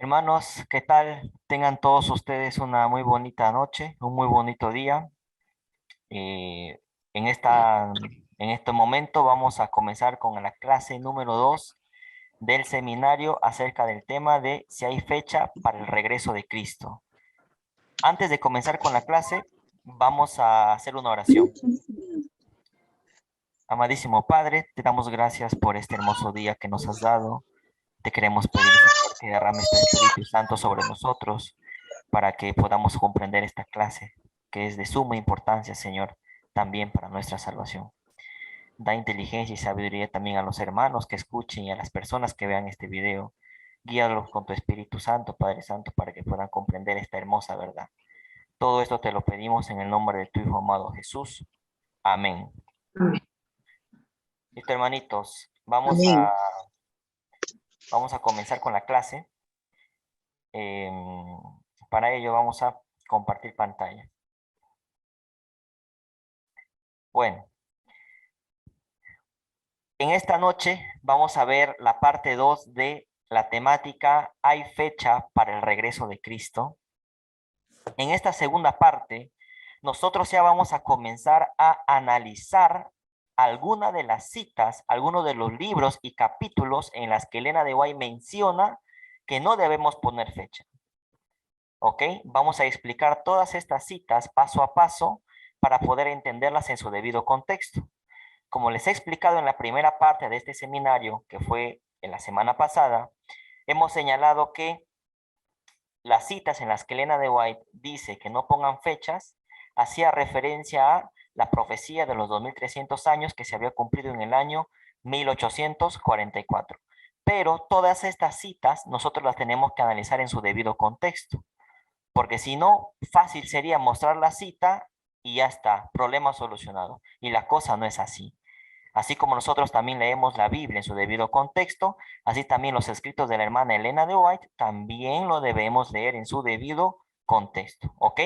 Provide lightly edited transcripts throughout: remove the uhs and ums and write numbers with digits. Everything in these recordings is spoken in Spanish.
Hermanos, ¿qué tal? Tengan todos ustedes una muy bonita noche, un muy bonito día. Eh, en este momento vamos a comenzar con la clase número 2 del seminario acerca del tema de si hay fecha para el regreso de Cristo. Antes de comenzar con la clase, vamos a hacer una oración. Amadísimo Padre, te damos gracias por este hermoso día que nos has dado. Te queremos pedir, Señor, que derrames tu Espíritu Santo sobre nosotros para que podamos comprender esta clase, que es de suma importancia, Señor, también para nuestra salvación. Da inteligencia y sabiduría también a los hermanos que escuchen y a las personas que vean este video. Guíalos con tu Espíritu Santo, Padre Santo, para que puedan comprender esta hermosa verdad. Todo esto te lo pedimos en el nombre de tu Hijo amado Jesús. Amén. Amén. Listo, hermanitos, Amén. vamos a comenzar con la clase. Para ello vamos a compartir pantalla. Bueno, en esta noche vamos a ver la parte 2 de la temática ¿Hay fecha para el regreso de Cristo? En esta segunda parte, nosotros ya vamos a comenzar a analizar alguna de las citas, algunos de los libros y capítulos en las que Elena de White menciona que no debemos poner fecha. ¿Ok? Vamos a explicar todas estas citas paso a paso para poder entenderlas en su debido contexto. Como les he explicado en la primera parte de este seminario, que fue en la semana pasada, hemos señalado que las citas en las que Elena de White dice que no pongan fechas, hacía referencia a la profecía de los 2300 años que se había cumplido en el año 1844. Pero todas estas citas nosotros las tenemos que analizar en su debido contexto, porque si no, fácil sería mostrar la cita y ya está, problema solucionado. Y la cosa no es así. Así como nosotros también leemos la Biblia en su debido contexto, así también los escritos de la hermana Elena de White también lo debemos leer en su debido contexto. ¿Ok?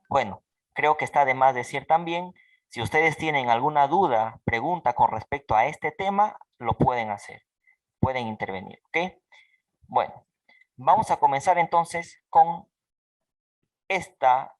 Bueno, creo que está de más decir también, si ustedes tienen alguna duda, pregunta con respecto a este tema, lo pueden hacer, pueden intervenir. ¿Ok? Bueno, vamos a comenzar entonces con esta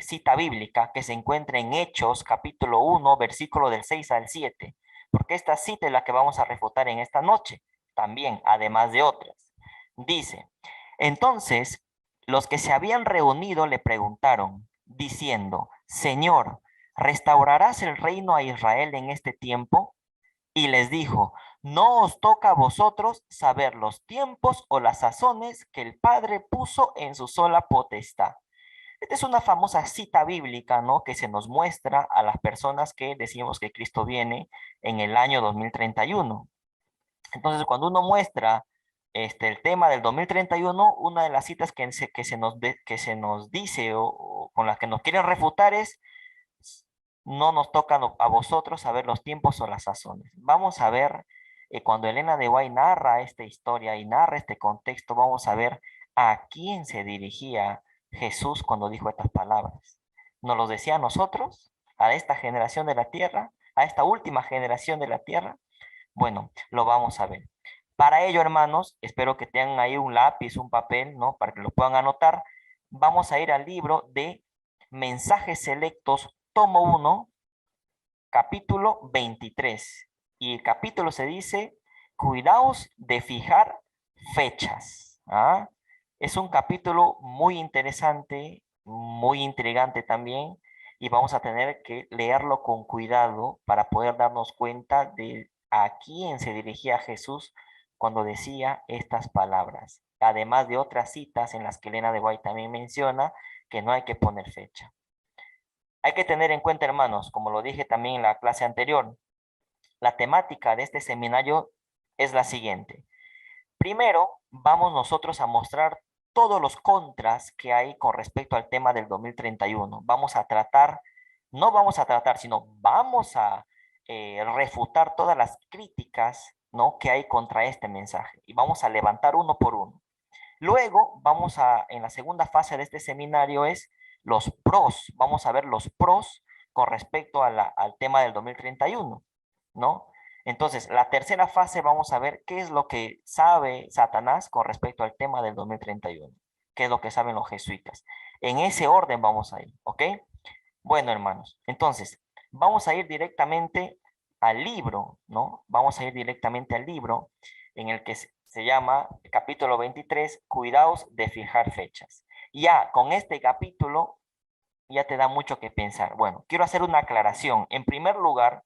cita bíblica que se encuentra en Hechos capítulo 1, versículo del 6 al 7, porque esta cita es la que vamos a refutar en esta noche, también, además de otras. Dice, entonces los que se habían reunido le preguntaron, diciendo, Señor, ¿restaurarás el reino a Israel en este tiempo? Y les dijo, no os toca a vosotros saber los tiempos o las sazones que el Padre puso en su sola potestad. Esta es una famosa cita bíblica, ¿no? Que se nos muestra a las personas que decimos que Cristo viene en el año 2031. Entonces, cuando uno muestra el tema del 2031, una de las citas que se nos dice o con las que nos quieren refutar es, no nos toca a vosotros saber los tiempos o las sazones. Vamos a ver, cuando Elena de White narra esta historia y narra este contexto, vamos a ver a quién se dirigía Jesús cuando dijo estas palabras. ¿Nos lo decía a nosotros? ¿A esta generación de la tierra? ¿A esta última generación de la tierra? Bueno, lo vamos a ver. Para ello, hermanos, espero que tengan ahí un lápiz, un papel, ¿no? Para que lo puedan anotar. Vamos a ir al libro de Mensajes Selectos, tomo 1, capítulo 23. Y el capítulo se dice, cuidaos de fijar fechas. ¿Ah? Es un capítulo muy interesante, muy intrigante también, y vamos a tener que leerlo con cuidado para poder darnos cuenta de a quién se dirigía Jesús cuando decía estas palabras. Además de otras citas en las que Elena de White también menciona que no hay que poner fecha. Hay que tener en cuenta, hermanos, como lo dije también en la clase anterior, la temática de este seminario es la siguiente. Primero, vamos nosotros a mostrar todos los contras que hay con respecto al tema del 2031. Vamos a tratar, no vamos a tratar, sino vamos a refutar todas las críticas, ¿no?, que hay contra este mensaje. Y vamos a levantar uno por uno. Luego, en la segunda fase de este seminario es los pros. Vamos a ver los pros con respecto a al tema del 2031, ¿no? Entonces, la tercera fase vamos a ver qué es lo que sabe Satanás con respecto al tema del 2031. Qué es lo que saben los jesuitas. En ese orden vamos a ir, ¿ok? Bueno, hermanos, entonces, vamos a ir directamente al libro, ¿no? Vamos a ir directamente al libro en el que se llama capítulo 23, cuidaos de fijar fechas. Ya, con este capítulo ya te da mucho que pensar. Bueno, quiero hacer una aclaración. En primer lugar,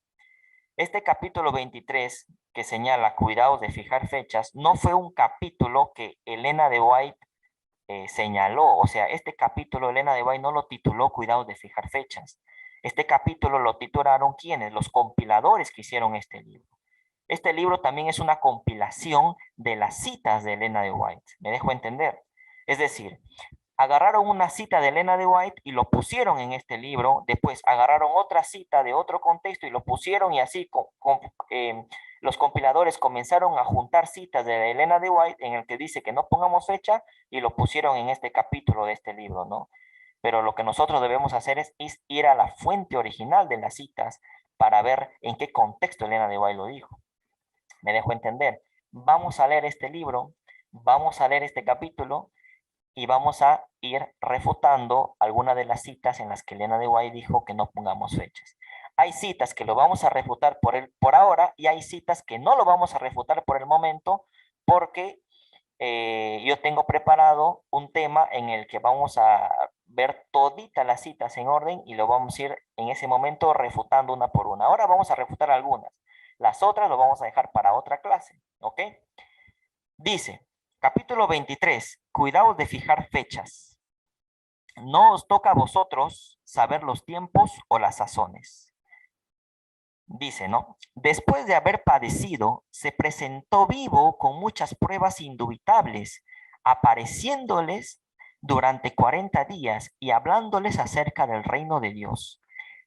este capítulo 23 que señala cuidados de fijar fechas no fue un capítulo que Elena de White señaló. O sea, este capítulo Elena de White no lo tituló cuidados de fijar fechas. Este capítulo lo titularon ¿quiénes? Los compiladores que hicieron este libro. Este libro también es una compilación de las citas de Elena de White. ¿Me dejo entender? Es decir, agarraron una cita de Elena de White y lo pusieron en este libro, después agarraron otra cita de otro contexto y lo pusieron y así los compiladores comenzaron a juntar citas de Elena de White en el que dice que no pongamos fecha y lo pusieron en este capítulo de este libro, ¿no? Pero lo que nosotros debemos hacer es ir a la fuente original de las citas para ver en qué contexto Elena de White lo dijo. ¿Me dejo entender? Vamos a leer este libro, vamos a leer este capítulo y vamos a ir refutando algunas de las citas en las que Elena de White dijo que no pongamos fechas. Hay citas que lo vamos a refutar por ahora y hay citas que no lo vamos a refutar por el momento porque yo tengo preparado un tema en el que vamos a ver toditas las citas en orden y lo vamos a ir en ese momento refutando una por una. Ahora vamos a refutar algunas. Las otras lo vamos a dejar para otra clase, ¿ok? Dice, capítulo 23, cuidaos de fijar fechas. No os toca a vosotros saber los tiempos o las sazones. Dice, ¿no? Después de haber padecido, se presentó vivo con muchas pruebas indubitables, apareciéndoles durante 40 días y hablándoles acerca del reino de Dios.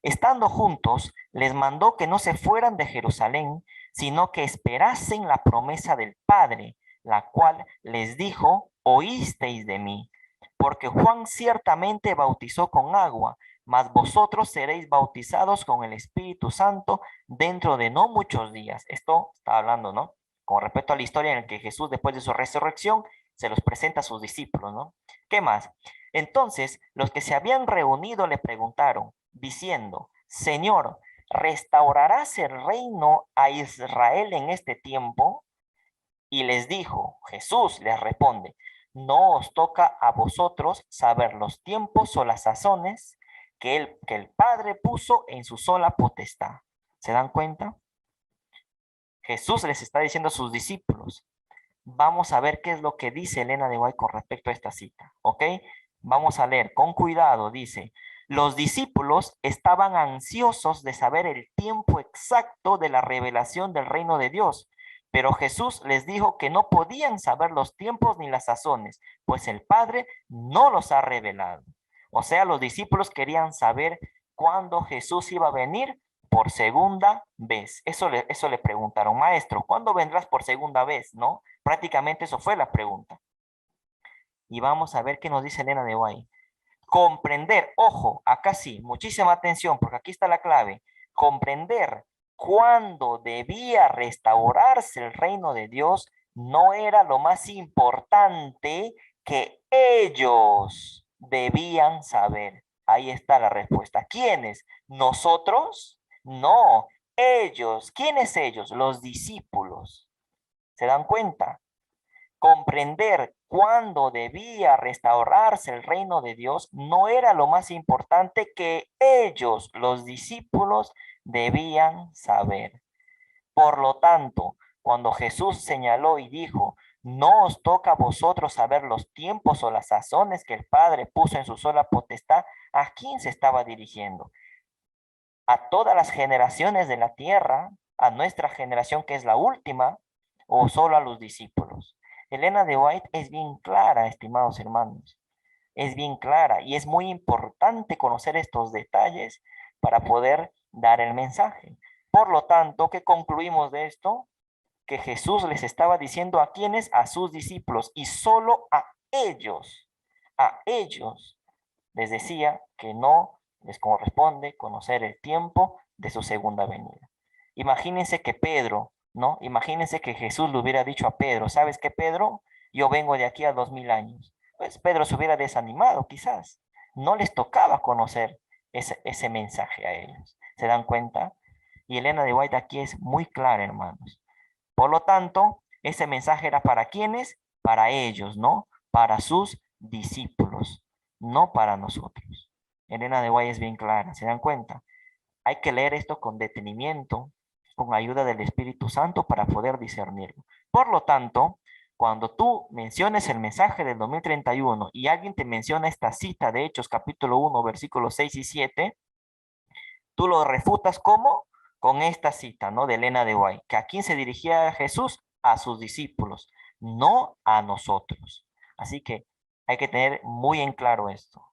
Estando juntos, les mandó que no se fueran de Jerusalén, sino que esperasen la promesa del Padre, la cual les dijo, oísteis de mí, porque Juan ciertamente bautizó con agua, mas vosotros seréis bautizados con el Espíritu Santo dentro de no muchos días. Esto está hablando, ¿no? Con respecto a la historia en la que Jesús, después de su resurrección, se los presenta a sus discípulos, ¿no? ¿Qué más? Entonces, los que se habían reunido le preguntaron, diciendo, Señor, ¿restaurarás el reino a Israel en este tiempo? Y les dijo, Jesús les responde, no os toca a vosotros saber los tiempos o las sazones que el Padre puso en su sola potestad. ¿Se dan cuenta? Jesús les está diciendo a sus discípulos. Vamos a ver qué es lo que dice Elena de White con respecto a esta cita, ¿ok? Vamos a leer con cuidado, dice, los discípulos estaban ansiosos de saber el tiempo exacto de la revelación del reino de Dios, pero Jesús les dijo que no podían saber los tiempos ni las sazones, pues el Padre no los ha revelado. O sea, los discípulos querían saber cuándo Jesús iba a venir por segunda vez. Eso le preguntaron, maestro, ¿cuándo vendrás por segunda vez? ¿No? Prácticamente eso fue la pregunta. Y vamos a ver qué nos dice Elena de White. Comprender, ojo, acá sí, muchísima atención, porque aquí está la clave. Comprender cuándo debía restaurarse el reino de Dios no era lo más importante que ellos debían saber. Ahí está la respuesta. ¿Quiénes? ¿Nosotros? No, ellos. ¿Quiénes ellos? Los discípulos. ¿Se dan cuenta? Comprender cuándo debía restaurarse el reino de Dios no era lo más importante que ellos, los discípulos, debían saber. Por lo tanto, cuando Jesús señaló y dijo, no os toca a vosotros saber los tiempos o las sazones que el Padre puso en su sola potestad, ¿a quién se estaba dirigiendo? ¿A todas las generaciones de la tierra, a nuestra generación que es la última, o solo a los discípulos? Elena de White es bien clara, estimados hermanos. Es bien clara y es muy importante conocer estos detalles para poder dar el mensaje. Por lo tanto, ¿qué concluimos de esto? Que Jesús les estaba diciendo a quienes, a sus discípulos, y solo a ellos les decía que no les corresponde conocer el tiempo de su segunda venida. Imagínense que Pedro, ¿no? Imagínense que Jesús le hubiera dicho a Pedro, ¿sabes qué, Pedro? Yo vengo de aquí a 2000 años. Pues Pedro se hubiera desanimado, quizás. No les tocaba conocer ese mensaje a ellos. ¿Se dan cuenta? Y Elena de White aquí es muy clara, hermanos. Por lo tanto, ese mensaje era para quienes, para ellos, ¿no? Para sus discípulos, no para nosotros. Elena de White es bien clara, ¿se dan cuenta? Hay que leer esto con detenimiento, con ayuda del Espíritu Santo para poder discernirlo. Por lo tanto, cuando tú menciones el mensaje del 2031 y alguien te menciona esta cita de Hechos capítulo 1, versículos 6 y 7, tú lo refutas como con esta cita, ¿no? De Elena de White, que a quién se dirigía Jesús, a sus discípulos, no a nosotros. Así que hay que tener muy en claro esto.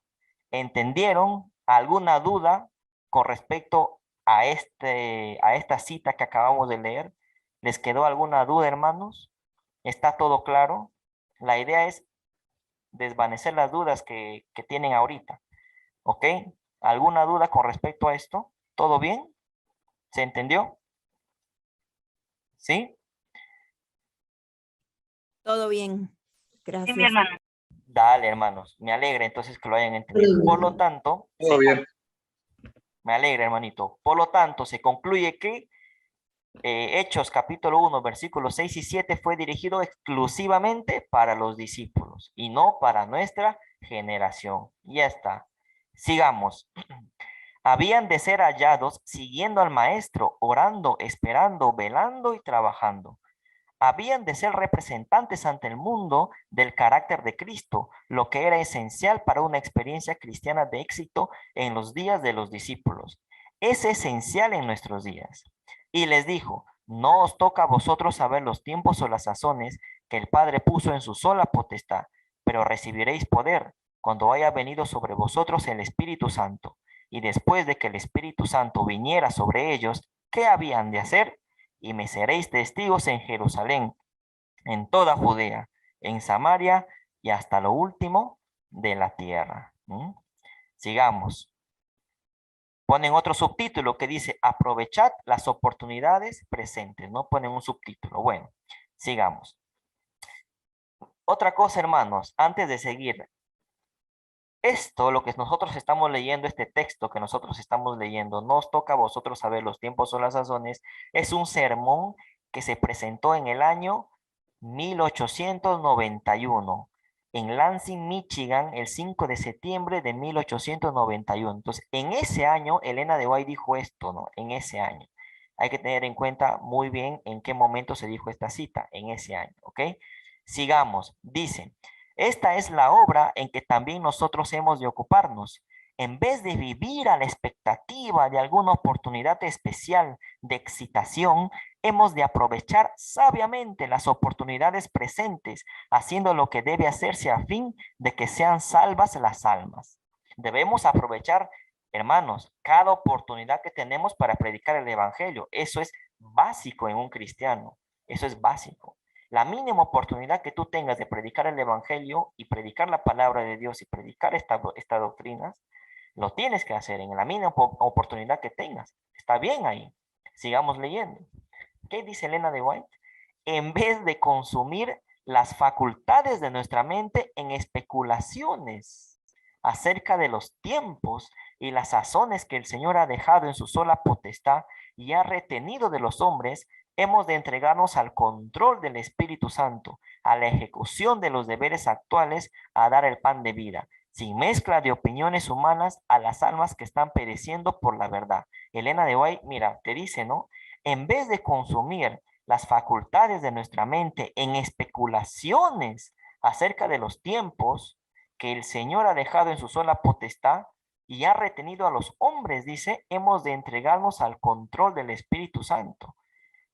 ¿Entendieron alguna duda con respecto a esta cita que acabamos de leer? ¿Les quedó alguna duda, hermanos? ¿Está todo claro? La idea es desvanecer las dudas que tienen ahorita. ¿Ok? ¿Alguna duda con respecto a esto? ¿Todo bien? ¿Se entendió? ¿Sí? Todo bien. Sí, mi Gracias. hermano. Dale, hermanos. Me alegra entonces que lo hayan entendido. Por lo tanto, Todo bien. me alegra, hermanito. Por lo tanto, se concluye que Hechos capítulo 1, versículos 6 y 7 fue dirigido exclusivamente para los discípulos y no para nuestra generación. Ya está. Sigamos. Habían de ser hallados siguiendo al maestro, orando, esperando, velando y trabajando. Habían de ser representantes ante el mundo del carácter de Cristo, lo que era esencial para una experiencia cristiana de éxito en los días de los discípulos. Es esencial en nuestros días. Y les dijo, no os toca a vosotros saber los tiempos o las sazones que el Padre puso en su sola potestad, pero recibiréis poder cuando haya venido sobre vosotros el Espíritu Santo. Y después de que el Espíritu Santo viniera sobre ellos, ¿qué habían de hacer? Y me seréis testigos en Jerusalén, en toda Judea, en Samaria y hasta lo último de la tierra. Sigamos. Ponen otro subtítulo que dice, aprovechad las oportunidades presentes. No ponen un subtítulo. Bueno, sigamos. Otra cosa, hermanos, antes de seguir. Esto, lo que nosotros estamos leyendo, este texto que nosotros estamos leyendo, nos toca a vosotros saber los tiempos o las sazones, es un sermón que se presentó en el año 1891 en Lansing, Michigan, el 5 de septiembre de 1891. Entonces, en ese año, Elena de White dijo esto, ¿no? En ese año. Hay que tener en cuenta muy bien en qué momento se dijo esta cita, en ese año, ¿ok? Sigamos. Dice, esta es la obra en que también nosotros hemos de ocuparnos. En vez de vivir a la expectativa de alguna oportunidad especial de excitación, hemos de aprovechar sabiamente las oportunidades presentes, haciendo lo que debe hacerse a fin de que sean salvas las almas. Debemos aprovechar, hermanos, cada oportunidad que tenemos para predicar el evangelio. Eso es básico en un cristiano. Eso es básico. La mínima oportunidad que tú tengas de predicar el evangelio y predicar la palabra de Dios y predicar estas doctrinas, lo tienes que hacer en la mínima oportunidad que tengas. Está bien ahí. Sigamos leyendo. ¿Qué dice Elena de White? En vez de consumir las facultades de nuestra mente en especulaciones acerca de los tiempos y las sazones que el Señor ha dejado en su sola potestad y ha retenido de los hombres, hemos de entregarnos al control del Espíritu Santo, a la ejecución de los deberes actuales, a dar el pan de vida, sin mezcla de opiniones humanas, a las almas que están pereciendo por la verdad. Elena de White, mira, te dice, ¿no? En vez de consumir las facultades de nuestra mente en especulaciones acerca de los tiempos que el Señor ha dejado en su sola potestad y ha retenido a los hombres, dice, hemos de entregarnos al control del Espíritu Santo.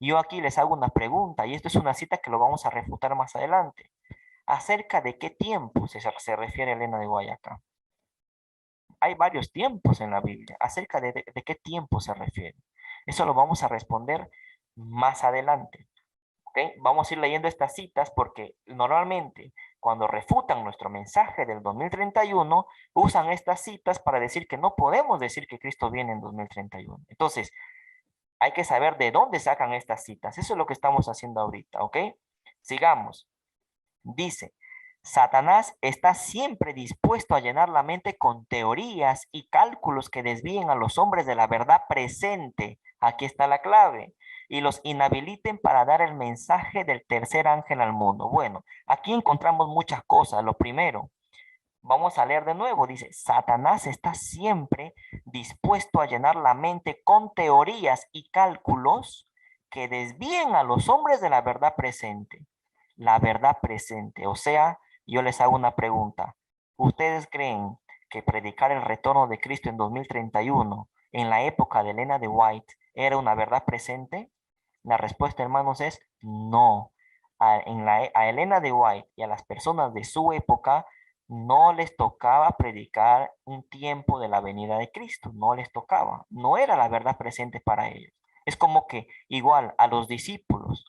Yo aquí les hago una pregunta, y esto es una cita que lo vamos a refutar más adelante. ¿Acerca de qué tiempo se refiere Elena de Guayaca? Hay varios tiempos en la Biblia. ¿Acerca de qué tiempo se refiere? Eso lo vamos a responder más adelante. ¿Okay? Vamos a ir leyendo estas citas porque normalmente cuando refutan nuestro mensaje del 2031, usan estas citas para decir que no podemos decir que Cristo viene en 2031. Entonces, Hay que saber de dónde sacan estas citas. Eso es lo que estamos haciendo ahorita, ¿ok? Sigamos. Dice, Satanás está siempre dispuesto a llenar la mente con teorías y cálculos que desvíen a los hombres de la verdad presente. Aquí está la clave. Y los inhabiliten para dar el mensaje del tercer ángel al mundo. Bueno, aquí encontramos muchas cosas. Lo primero, vamos a leer de nuevo. Dice, Satanás está siempre dispuesto a llenar la mente con teorías y cálculos que desvíen a los hombres de la verdad presente. La verdad presente. O sea, yo les hago una pregunta. ¿Ustedes creen que predicar el retorno de Cristo en 2031, en la época de Elena de White, era una verdad presente? La respuesta, hermanos, es no. A Elena de White y a las personas de su época no les tocaba predicar un tiempo de la venida de Cristo, no les tocaba, no era la verdad presente para ellos. Es como que igual a los discípulos,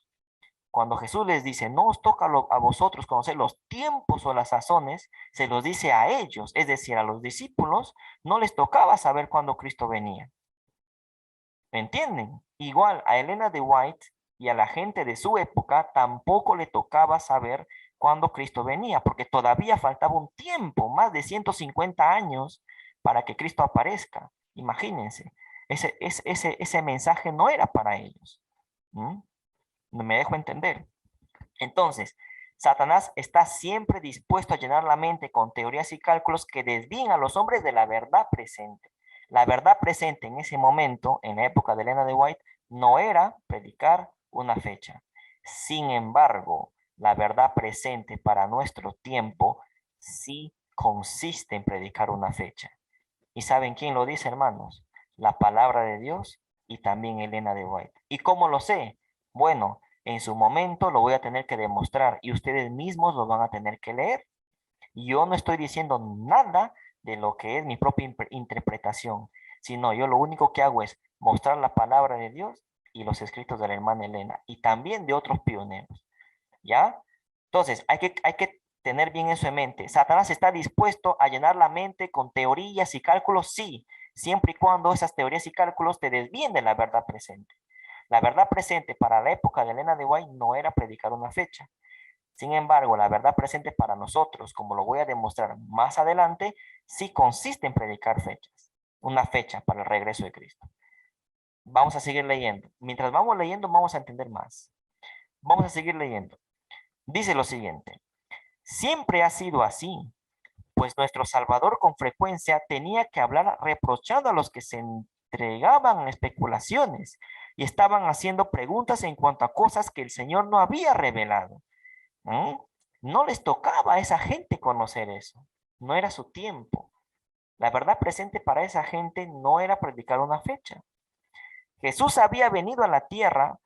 cuando Jesús les dice, no os toca a vosotros conocer los tiempos o las sazones, se los dice a ellos, es decir, a los discípulos, no les tocaba saber cuándo Cristo venía. ¿Me entienden? Igual a Elena de White y a la gente de su época tampoco le tocaba saber cuándo Cristo venía, porque todavía faltaba un tiempo, más de 150 años, para que Cristo aparezca. Imagínense, ese mensaje no era para ellos. ¿Mm? Me dejo entender. Entonces, Satanás está siempre dispuesto a llenar la mente con teorías y cálculos que desvíen a los hombres de la verdad presente. La verdad presente en ese momento, en la época de Elena de White, no era predicar una fecha. Sin embargo, la verdad presente para nuestro tiempo sí consiste en predicar una fecha. ¿Y saben quién lo dice, hermanos? La palabra de Dios y también Elena de White. ¿Y cómo lo sé? Bueno, en su momento lo voy a tener que demostrar y ustedes mismos lo van a tener que leer. Yo no estoy diciendo nada de lo que es mi propia interpretación, sino yo lo único que hago es mostrar la palabra de Dios y los escritos de la hermana Elena y también de otros pioneros. ¿Ya? Entonces, hay que tener bien eso en mente. ¿Satanás está dispuesto a llenar la mente con teorías y cálculos? Sí, siempre y cuando esas teorías y cálculos te desvíen de la verdad presente. La verdad presente para la época de Elena de White no era predicar una fecha. Sin embargo, la verdad presente para nosotros, como lo voy a demostrar más adelante, sí consiste en predicar fechas. Una fecha para el regreso de Cristo. Vamos a seguir leyendo. Mientras vamos leyendo, vamos a entender más. Vamos a seguir leyendo. Dice lo siguiente. Siempre ha sido así, pues nuestro Salvador con frecuencia tenía que hablar reprochando a los que se entregaban a especulaciones y estaban haciendo preguntas en cuanto a cosas que el Señor no había revelado. ¿Mm? No les tocaba a esa gente conocer eso, no era su tiempo. La verdad presente para esa gente no era predicar una fecha. Jesús había venido a la tierra.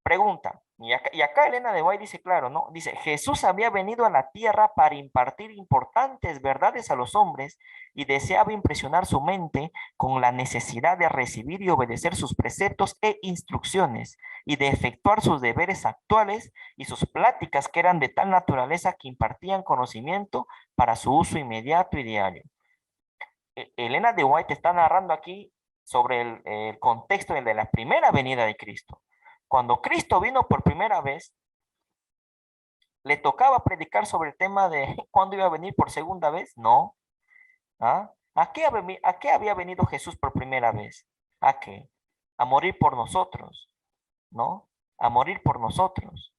Pregunta, y acá Elena de White dice claro, ¿no? Dice, Jesús había venido a la tierra para impartir importantes verdades a los hombres y deseaba impresionar su mente con la necesidad de recibir y obedecer sus preceptos e instrucciones y de efectuar sus deberes actuales y sus pláticas que eran de tal naturaleza que impartían conocimiento para su uso inmediato y diario. Elena de White está narrando aquí sobre el contexto de la primera venida de Cristo. Cuando Cristo vino por primera vez, ¿le tocaba predicar sobre el tema de cuándo iba a venir por segunda vez? No. ¿Ah? ¿A qué había venido Jesús por primera vez? ¿A qué? A morir por nosotros, ¿no? A morir por nosotros.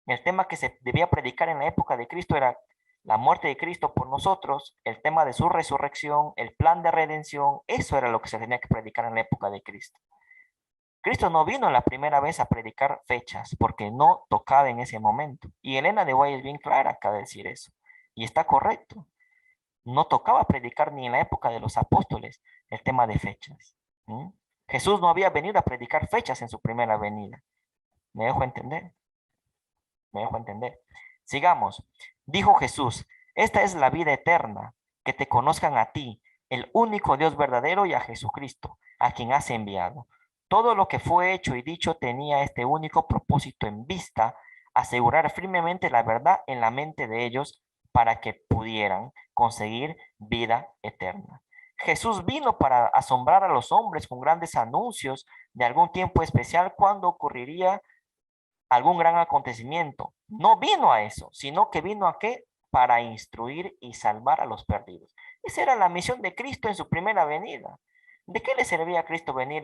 El tema que se debía predicar en la época de Cristo era la muerte de Cristo por nosotros, el tema de su resurrección, el plan de redención. Eso era lo que se tenía que predicar en la época de Cristo. Cristo no vino la primera vez a predicar fechas porque no tocaba en ese momento. Y Elena de White es bien clara acá de decir eso. Y está correcto. No tocaba predicar ni en la época de los apóstoles el tema de fechas. ¿Mm? Jesús no había venido a predicar fechas en su primera venida. ¿Me dejo entender? Me dejo entender. Sigamos. Dijo Jesús, esta es la vida eterna, que te conozcan a ti, el único Dios verdadero, y a Jesucristo, a quien has enviado. Todo lo que fue hecho y dicho tenía este único propósito en vista, asegurar firmemente la verdad en la mente de ellos para que pudieran conseguir vida eterna. Jesús vino para asombrar a los hombres con grandes anuncios de algún tiempo especial cuando ocurriría algún gran acontecimiento. No vino a eso, sino que vino a qué? Para instruir y salvar a los perdidos. Esa era la misión de Cristo en su primera venida. ¿De qué le servía a Cristo venir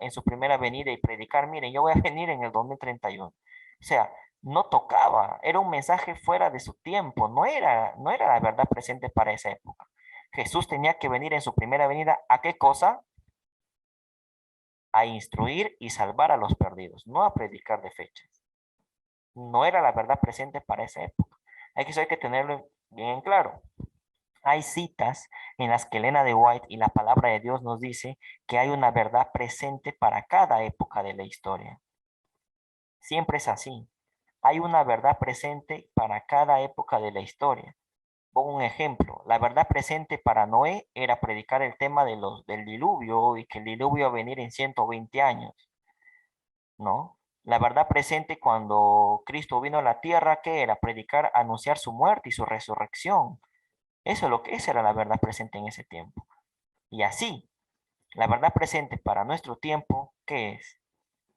en su primera venida y predicar? Miren, yo voy a venir en el 2031. O sea, no tocaba, era un mensaje fuera de su tiempo, no era la verdad presente para esa época. Jesús tenía que venir en su primera venida, ¿a qué cosa? A instruir y salvar a los perdidos, no a predicar de fechas. No era la verdad presente para esa época. Hay que tenerlo bien en claro. Hay citas en las que Elena de White y la palabra de Dios nos dice que hay una verdad presente para cada época de la historia. Siempre es así. Hay una verdad presente para cada época de la historia. Pongo un ejemplo. La verdad presente para Noé era predicar el tema del diluvio y que el diluvio iba a venir en 120 años, ¿no? La verdad presente cuando Cristo vino a la tierra, ¿qué era? Predicar, anunciar su muerte y su resurrección. Esa era la verdad presente en ese tiempo. Y así, la verdad presente para nuestro tiempo, ¿qué es?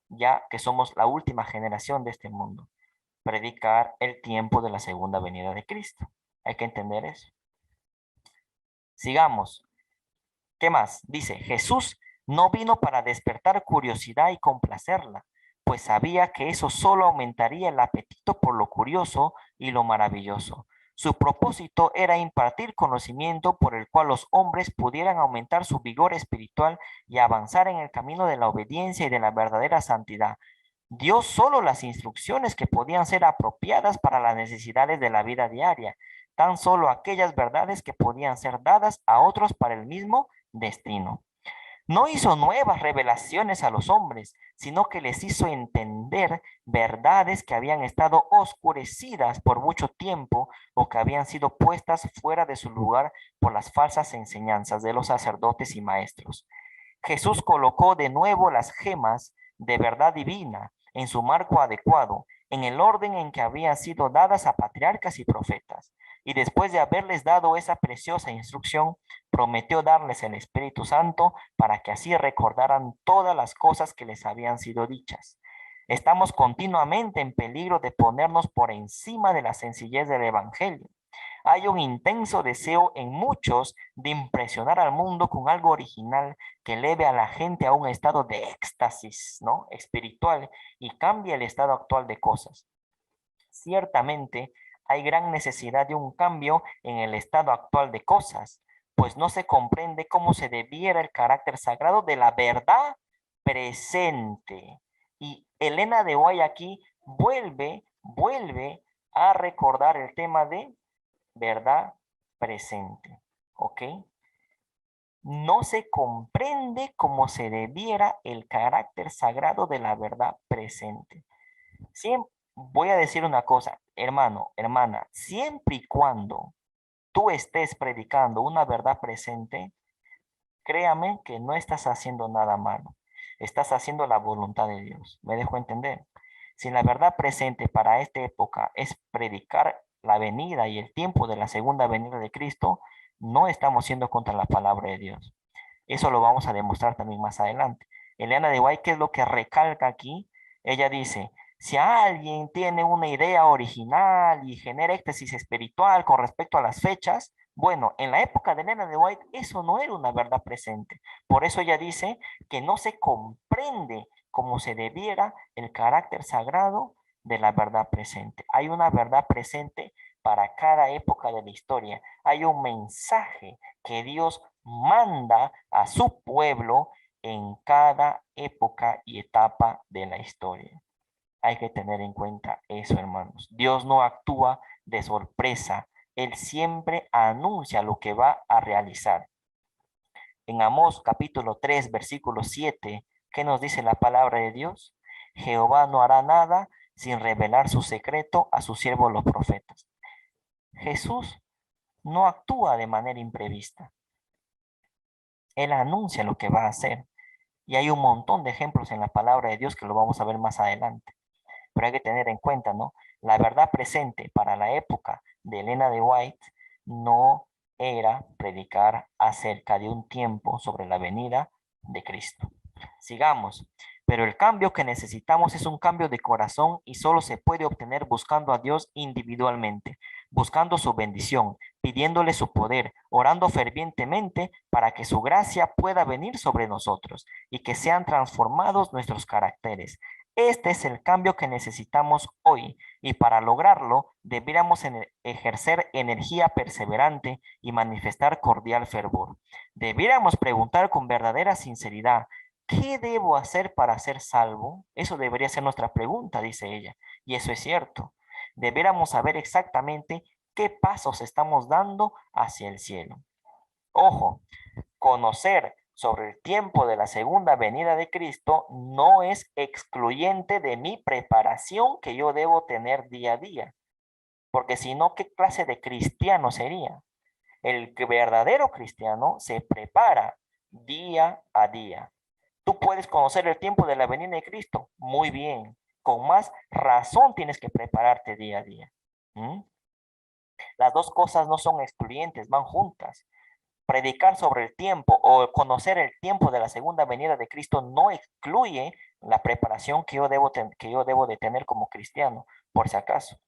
Ya que somos la última generación de este mundo, predicar el tiempo de la segunda venida de Cristo. Hay que entender eso. Sigamos. ¿Qué más? Dice, Jesús no vino para despertar curiosidad y complacerla, pues sabía que eso solo aumentaría el apetito por lo curioso y lo maravilloso. Su propósito era impartir conocimiento por el cual los hombres pudieran aumentar su vigor espiritual y avanzar en el camino de la obediencia y de la verdadera santidad. Dio solo las instrucciones que podían ser apropiadas para las necesidades de la vida diaria, tan solo aquellas verdades que podían ser dadas a otros para el mismo destino. No hizo nuevas revelaciones a los hombres, sino que les hizo entender verdades que habían estado oscurecidas por mucho tiempo o que habían sido puestas fuera de su lugar por las falsas enseñanzas de los sacerdotes y maestros. Jesús colocó de nuevo las gemas de verdad divina en su marco adecuado, en el orden en que habían sido dadas a patriarcas y profetas. Y después de haberles dado esa preciosa instrucción, prometió darles el Espíritu Santo para que así recordaran todas las cosas que les habían sido dichas. Estamos continuamente en peligro de ponernos por encima de la sencillez del Evangelio. Hay un intenso deseo en muchos de impresionar al mundo con algo original que eleve a la gente a un estado de éxtasis, ¿no? Espiritual y cambie el estado actual de cosas. Ciertamente, hay gran necesidad de un cambio en el estado actual de cosas, pues no se comprende cómo se debiera el carácter sagrado de la verdad presente. Y Elena de Guay aquí vuelve a recordar el tema de verdad presente. ¿Ok? No se comprende cómo se debiera el carácter sagrado de la verdad presente. Siempre, voy a decir una cosa, hermano, hermana, siempre y cuando tú estés predicando una verdad presente, créame que no estás haciendo nada malo. Estás haciendo la voluntad de Dios. ¿Me dejo entender? Si la verdad presente para esta época es predicar la venida y el tiempo de la segunda venida de Cristo, no estamos siendo contra la palabra de Dios. Eso lo vamos a demostrar también más adelante. Elena de White, ¿qué es lo que recalca aquí? Ella dice, si alguien tiene una idea original y genera éxtasis espiritual con respecto a las fechas, bueno, en la época de Elena de White eso no era una verdad presente. Por eso ella dice que no se comprende como se debiera el carácter sagrado de la verdad presente. Hay una verdad presente para cada época de la historia. Hay un mensaje que Dios manda a su pueblo en cada época y etapa de la historia. Hay que tener en cuenta eso, hermanos. Dios no actúa de sorpresa. Él siempre anuncia lo que va a realizar. En Amós capítulo 3, versículo 7, ¿qué nos dice la palabra de Dios? Jehová no hará nada sin revelar su secreto a sus siervos los profetas. Jesús no actúa de manera imprevista. Él anuncia lo que va a hacer. Y hay un montón de ejemplos en la palabra de Dios que lo vamos a ver más adelante. Pero hay que tener en cuenta, ¿no? La verdad presente para la época de Elena de White no era predicar acerca de un tiempo sobre la venida de Cristo. Sigamos. Pero el cambio que necesitamos es un cambio de corazón y solo se puede obtener buscando a Dios individualmente, buscando su bendición, pidiéndole su poder, orando fervientemente para que su gracia pueda venir sobre nosotros y que sean transformados nuestros caracteres. Este es el cambio que necesitamos hoy y para lograrlo debiéramos ejercer energía perseverante y manifestar cordial fervor. Debiéramos preguntar con verdadera sinceridad, ¿qué debo hacer para ser salvo? Eso debería ser nuestra pregunta, dice ella. Y eso es cierto. Debiéramos saber exactamente qué pasos estamos dando hacia el cielo. Ojo, conocer sobre el tiempo de la segunda venida de Cristo no es excluyente de mi preparación que yo debo tener día a día. Porque si no, ¿qué clase de cristiano sería? El verdadero cristiano se prepara día a día. Tú puedes conocer el tiempo de la venida de Cristo. Muy bien. Con más razón tienes que prepararte día a día. ¿Mm? Las dos cosas no son excluyentes, van juntas. Predicar sobre el tiempo o conocer el tiempo de la segunda venida de Cristo no excluye la preparación que yo debo de tener como cristiano, por si acaso.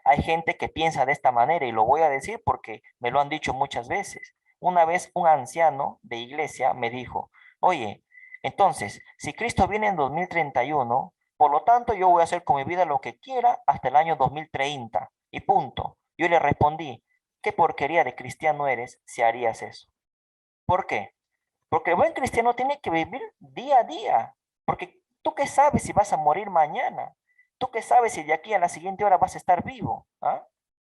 Hay gente que piensa de esta manera y lo voy a decir porque me lo han dicho muchas veces. Una vez un anciano de iglesia me dijo, oye, entonces, si Cristo viene en 2031, por lo tanto yo voy a hacer con mi vida lo que quiera hasta el año 2030 y punto. Yo le respondí, ¿qué porquería de cristiano eres si harías eso? ¿Por qué? Porque el buen cristiano tiene que vivir día a día. Porque tú qué sabes si vas a morir mañana. Tú qué sabes si de aquí a la siguiente hora vas a estar vivo. ¿Ah?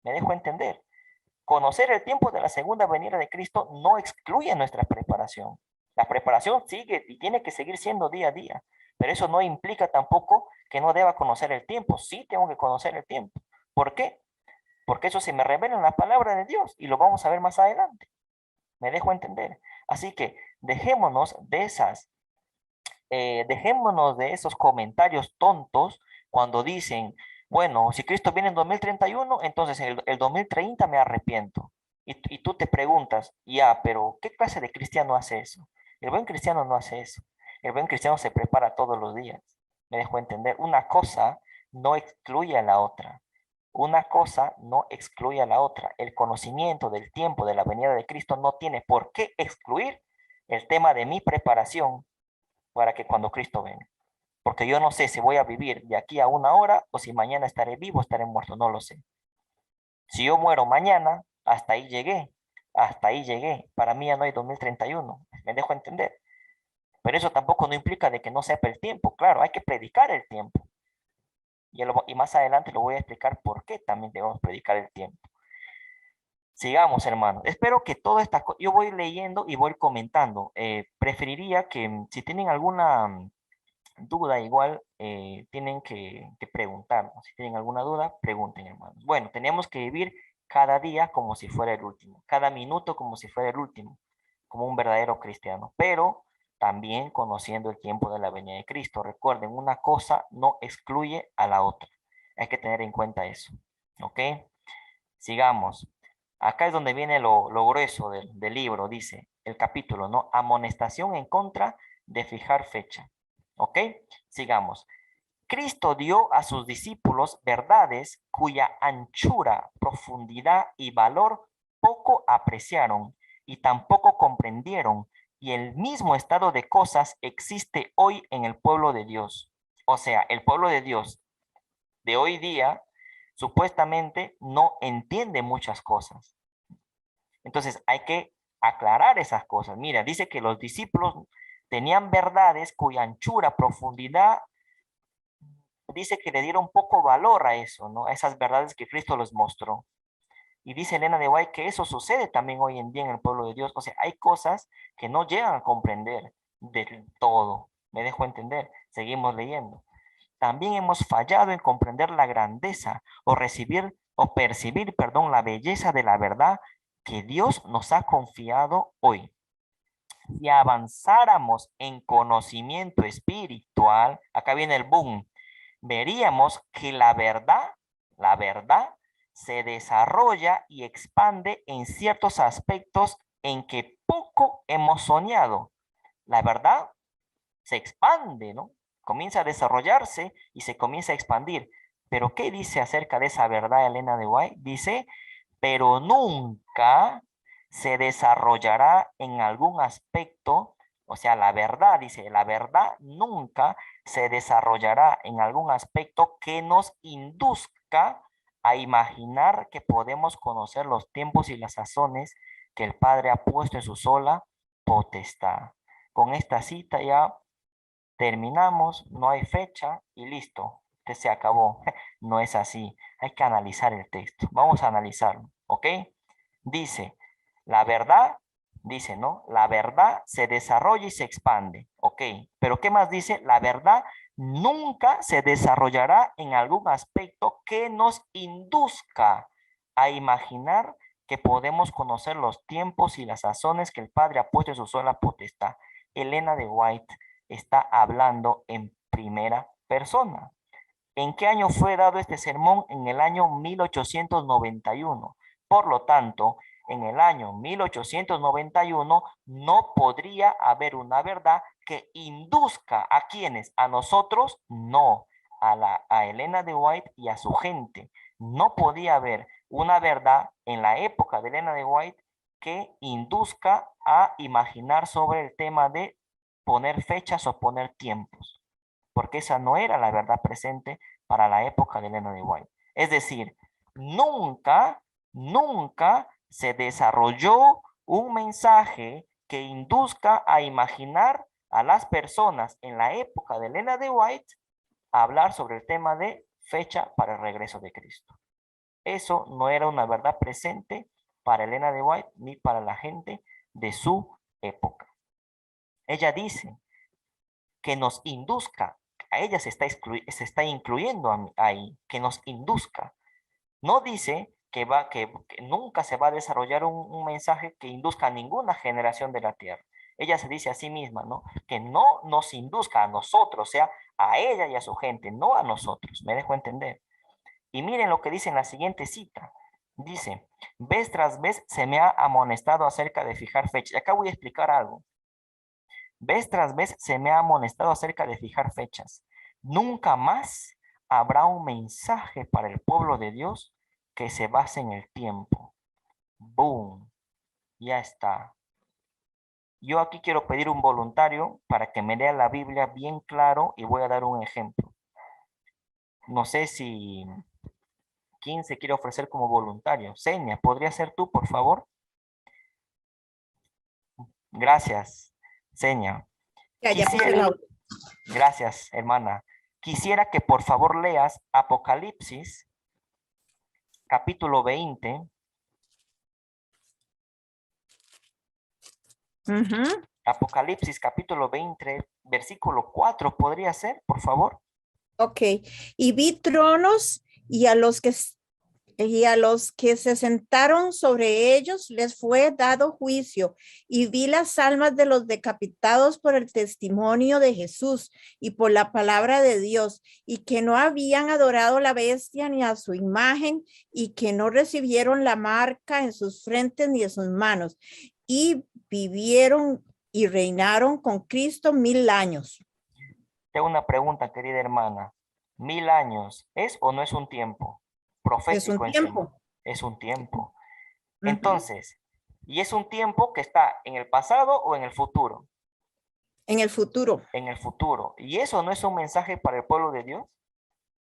Me dejo entender. Conocer el tiempo de la segunda venida de Cristo no excluye nuestra preparación. La preparación sigue y tiene que seguir siendo día a día. Pero eso no implica tampoco que no deba conocer el tiempo. Sí tengo que conocer el tiempo. ¿Por qué? Porque eso se me revela en la palabra de Dios y lo vamos a ver más adelante. Me dejo entender. Así que dejémonos de esos comentarios tontos cuando dicen, bueno, si Cristo viene en 2031, entonces el 2030 me arrepiento. Y tú te preguntas, ya, pero ¿qué clase de cristiano hace eso? El buen cristiano no hace eso. El buen cristiano se prepara todos los días. Me dejo entender. Una cosa no excluye a la otra. Una cosa no excluye a la otra. El conocimiento del tiempo de la venida de Cristo no tiene por qué excluir el tema de mi preparación para que cuando Cristo venga. Porque yo no sé si voy a vivir de aquí a una hora o si mañana estaré vivo o estaré muerto, no lo sé. Si yo muero mañana, hasta ahí llegué, hasta ahí llegué. Para mí ya no hay 2031, me dejo entender. Pero eso tampoco no implica de que no sepa el tiempo, claro, hay que predicar el tiempo. Y más adelante lo voy a explicar por qué también debemos predicar el tiempo. Sigamos, hermanos. Espero que toda esta yo voy leyendo y voy comentando. Preferiría que si tienen alguna duda, igual tienen que preguntarnos. Si tienen alguna duda, pregunten, hermanos. Bueno, tenemos que vivir cada día como si fuera el último, cada minuto como si fuera el último, como un verdadero cristiano, pero también conociendo el tiempo de la venida de Cristo. Recuerden, una cosa no excluye a la otra. Hay que tener en cuenta eso. ¿Ok? Sigamos. Acá es donde viene lo grueso del libro, dice el capítulo, ¿no? Amonestación en contra de fijar fecha. ¿Ok? Sigamos. Cristo dio a sus discípulos verdades cuya anchura, profundidad y valor poco apreciaron y tampoco comprendieron, y el mismo estado de cosas existe hoy en el pueblo de Dios. O sea, el pueblo de Dios de hoy día supuestamente no entiende muchas cosas. Entonces hay que aclarar esas cosas. Mira, dice que los discípulos tenían verdades cuya anchura, profundidad, dice que le dieron poco valor a eso, ¿no? A esas verdades que Cristo les mostró. Y dice Elena de White que eso sucede también hoy en día en el pueblo de Dios. O sea, hay cosas que no llegan a comprender del todo. ¿Me dejo entender? Seguimos leyendo. También hemos fallado en comprender la grandeza o percibir, perdón, la belleza de la verdad que Dios nos ha confiado hoy. Si avanzáramos en conocimiento espiritual, acá viene el boom, veríamos que la verdad se desarrolla y expande en ciertos aspectos en que poco hemos soñado. La verdad se expande, ¿no? Comienza a desarrollarse y se comienza a expandir. Pero ¿qué dice acerca de esa verdad Elena de White? Dice, pero nunca se desarrollará en algún aspecto, o sea, la verdad, dice, la verdad nunca se desarrollará en algún aspecto que nos induzca a imaginar que podemos conocer los tiempos y las sazones que el Padre ha puesto en su sola potestad. Con esta cita ya terminamos, no hay fecha y listo, se acabó. No es así, hay que analizar el texto. Vamos a analizarlo, ¿ok? Dice, la verdad, dice, ¿no? La verdad se desarrolla y se expande, ¿ok? Pero ¿qué más dice? La verdad nunca se desarrollará en algún aspecto que nos induzca a imaginar que podemos conocer los tiempos y las sazones que el Padre ha puesto en su sola potestad. Elena de White está hablando en primera persona. ¿En qué año fue dado este sermón? En el año 1891. Por lo tanto, en el año 1891 no podría haber una verdad que induzca a quienes, a nosotros, no, a Elena de White y a su gente. No podía haber una verdad en la época de Elena de White que induzca a imaginar sobre el tema de poner fechas o poner tiempos, porque esa no era la verdad presente para la época de Elena de White. Es decir, nunca se desarrolló un mensaje que induzca a imaginar a las personas en la época de Elena de White a hablar sobre el tema de fecha para el regreso de Cristo. Eso no era una verdad presente para Elena de White ni para la gente de su época. Ella dice que nos induzca, a ella se está incluyendo ahí, que nos induzca. No dice que nunca se va a desarrollar un mensaje que induzca a ninguna generación de la tierra. Ella se dice a sí misma, ¿no? Que no nos induzca a nosotros, o sea, a ella y a su gente, no a nosotros. ¿Me dejo entender? Y miren lo que dice en la siguiente cita. Dice, vez tras vez se me ha amonestado acerca de fijar fechas. Y acá voy a explicar algo. Vez tras vez se me ha amonestado acerca de fijar fechas. Nunca más habrá un mensaje para el pueblo de Dios que se base en el tiempo. Boom, ya está. Yo aquí quiero pedir un voluntario para que me lea la Biblia bien claro y voy a dar un ejemplo. No sé si quién se quiere ofrecer como voluntario. Seña, ¿podría ser tú, por favor? Gracias, Seña. Ya puse la... Gracias, hermana. Quisiera que por favor leas Apocalipsis, capítulo 20. Apocalipsis, capítulo 20, versículo 4, ¿podría ser, por favor? Ok. Y vi tronos y a los que se sentaron sobre ellos les fue dado juicio, y vi las almas de los decapitados por el testimonio de Jesús y por la palabra de Dios, y que no habían adorado la bestia ni a su imagen, y que no recibieron la marca en sus frentes ni en sus manos, y vivieron y reinaron con Cristo 1000 años. Tengo una pregunta, querida hermana. 1000 años, ¿es o no es un tiempo? Es un Profético en sí. tiempo. Es un tiempo. Entonces, ¿y es un tiempo que está en el pasado o en el futuro? En el futuro. En el futuro. ¿Y eso no es un mensaje para el pueblo de Dios?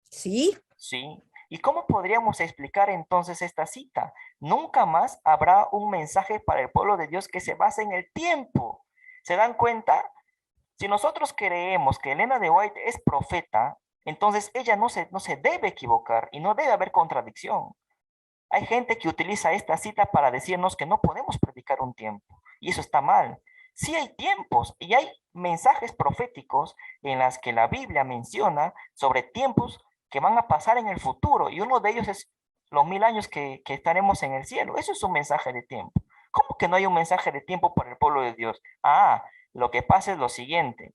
Sí. Sí. ¿Y cómo podríamos explicar entonces esta cita? Nunca más habrá un mensaje para el pueblo de Dios que se base en el tiempo. ¿Se dan cuenta? Si nosotros creemos que Elena de White es profeta, entonces ella no se debe equivocar y no debe haber contradicción. Hay gente que utiliza esta cita para decirnos que no podemos predicar un tiempo, y eso está mal. Sí hay tiempos y hay mensajes proféticos en las que la Biblia menciona sobre tiempos que van a pasar en el futuro, y uno de ellos es los 1000 años que estaremos en el cielo. Eso es un mensaje de tiempo. ¿Cómo que no hay un mensaje de tiempo para el pueblo de Dios? Lo que pasa es lo siguiente,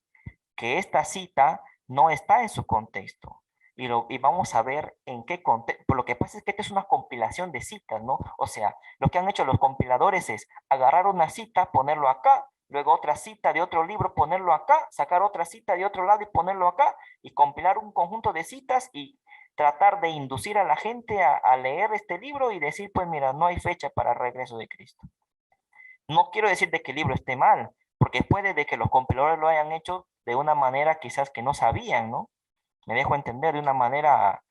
que esta cita no está en su contexto. y vamos a ver en qué contexto. Lo que pasa es que esta es una compilación de citas, ¿no? O sea, lo que han hecho los compiladores es agarrar una cita, ponerlo acá, luego otra cita de otro libro, ponerlo acá, sacar otra cita de otro lado y ponerlo acá, y compilar un conjunto de citas y tratar de inducir a la gente a leer este libro y decir, pues mira, no hay fecha para el regreso de Cristo. No quiero decir de que el libro esté mal, porque puede de que los compiladores lo hayan hecho de una manera quizás que no sabían, ¿no? Me dejo entender, de una manera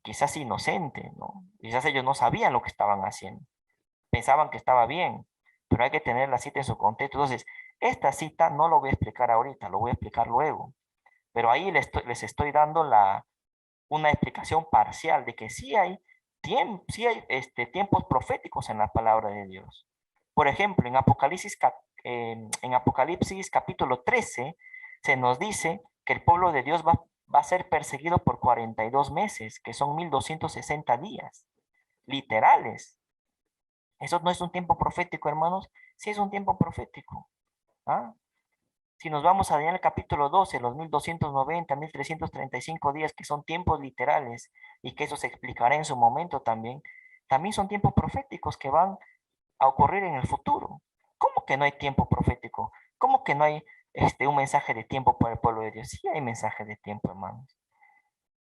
quizás inocente, ¿no? Quizás ellos no sabían lo que estaban haciendo, pensaban que estaba bien, pero hay que tener la cita en su contexto. Entonces, esta cita no lo voy a explicar ahorita, lo voy a explicar luego, pero ahí les estoy dando una explicación parcial de que sí hay tiempos proféticos en la palabra de Dios. Por ejemplo, en Apocalipsis capítulo 13 se nos dice que el pueblo de Dios va a ser perseguido por 42 meses, que son 1260 días, literales. ¿Eso no es un tiempo profético, hermanos? Sí es un tiempo profético. ¿Ah? Si nos vamos a Daniel capítulo 12, los 1290, 1335 días, que son tiempos literales, y que eso se explicará en su momento también, también son tiempos proféticos que van a ocurrir en el futuro. ¿Cómo que no hay tiempo profético? ¿Cómo que no hay un mensaje de tiempo para el pueblo de Dios? Sí hay mensaje de tiempo, hermanos.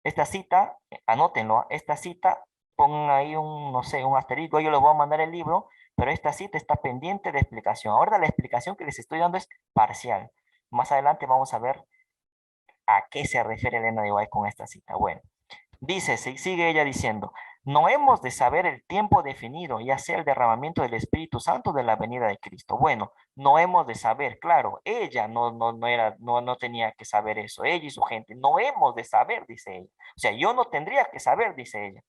Esta cita, anótenlo, esta cita, pongan ahí un, no sé, un asterisco, yo les voy a mandar el libro, pero esta cita está pendiente de explicación. Ahora la explicación que les estoy dando es parcial. Más adelante vamos a ver a qué se refiere Elena de White con esta cita. Bueno, dice, sigue ella diciendo, no hemos de saber el tiempo definido, ya sea el derramamiento del Espíritu Santo de la venida de Cristo. Bueno, no hemos de saber, claro, ella no tenía que saber eso, ella y su gente, no hemos de saber, dice ella. O sea, yo no tendría que saber, dice ella,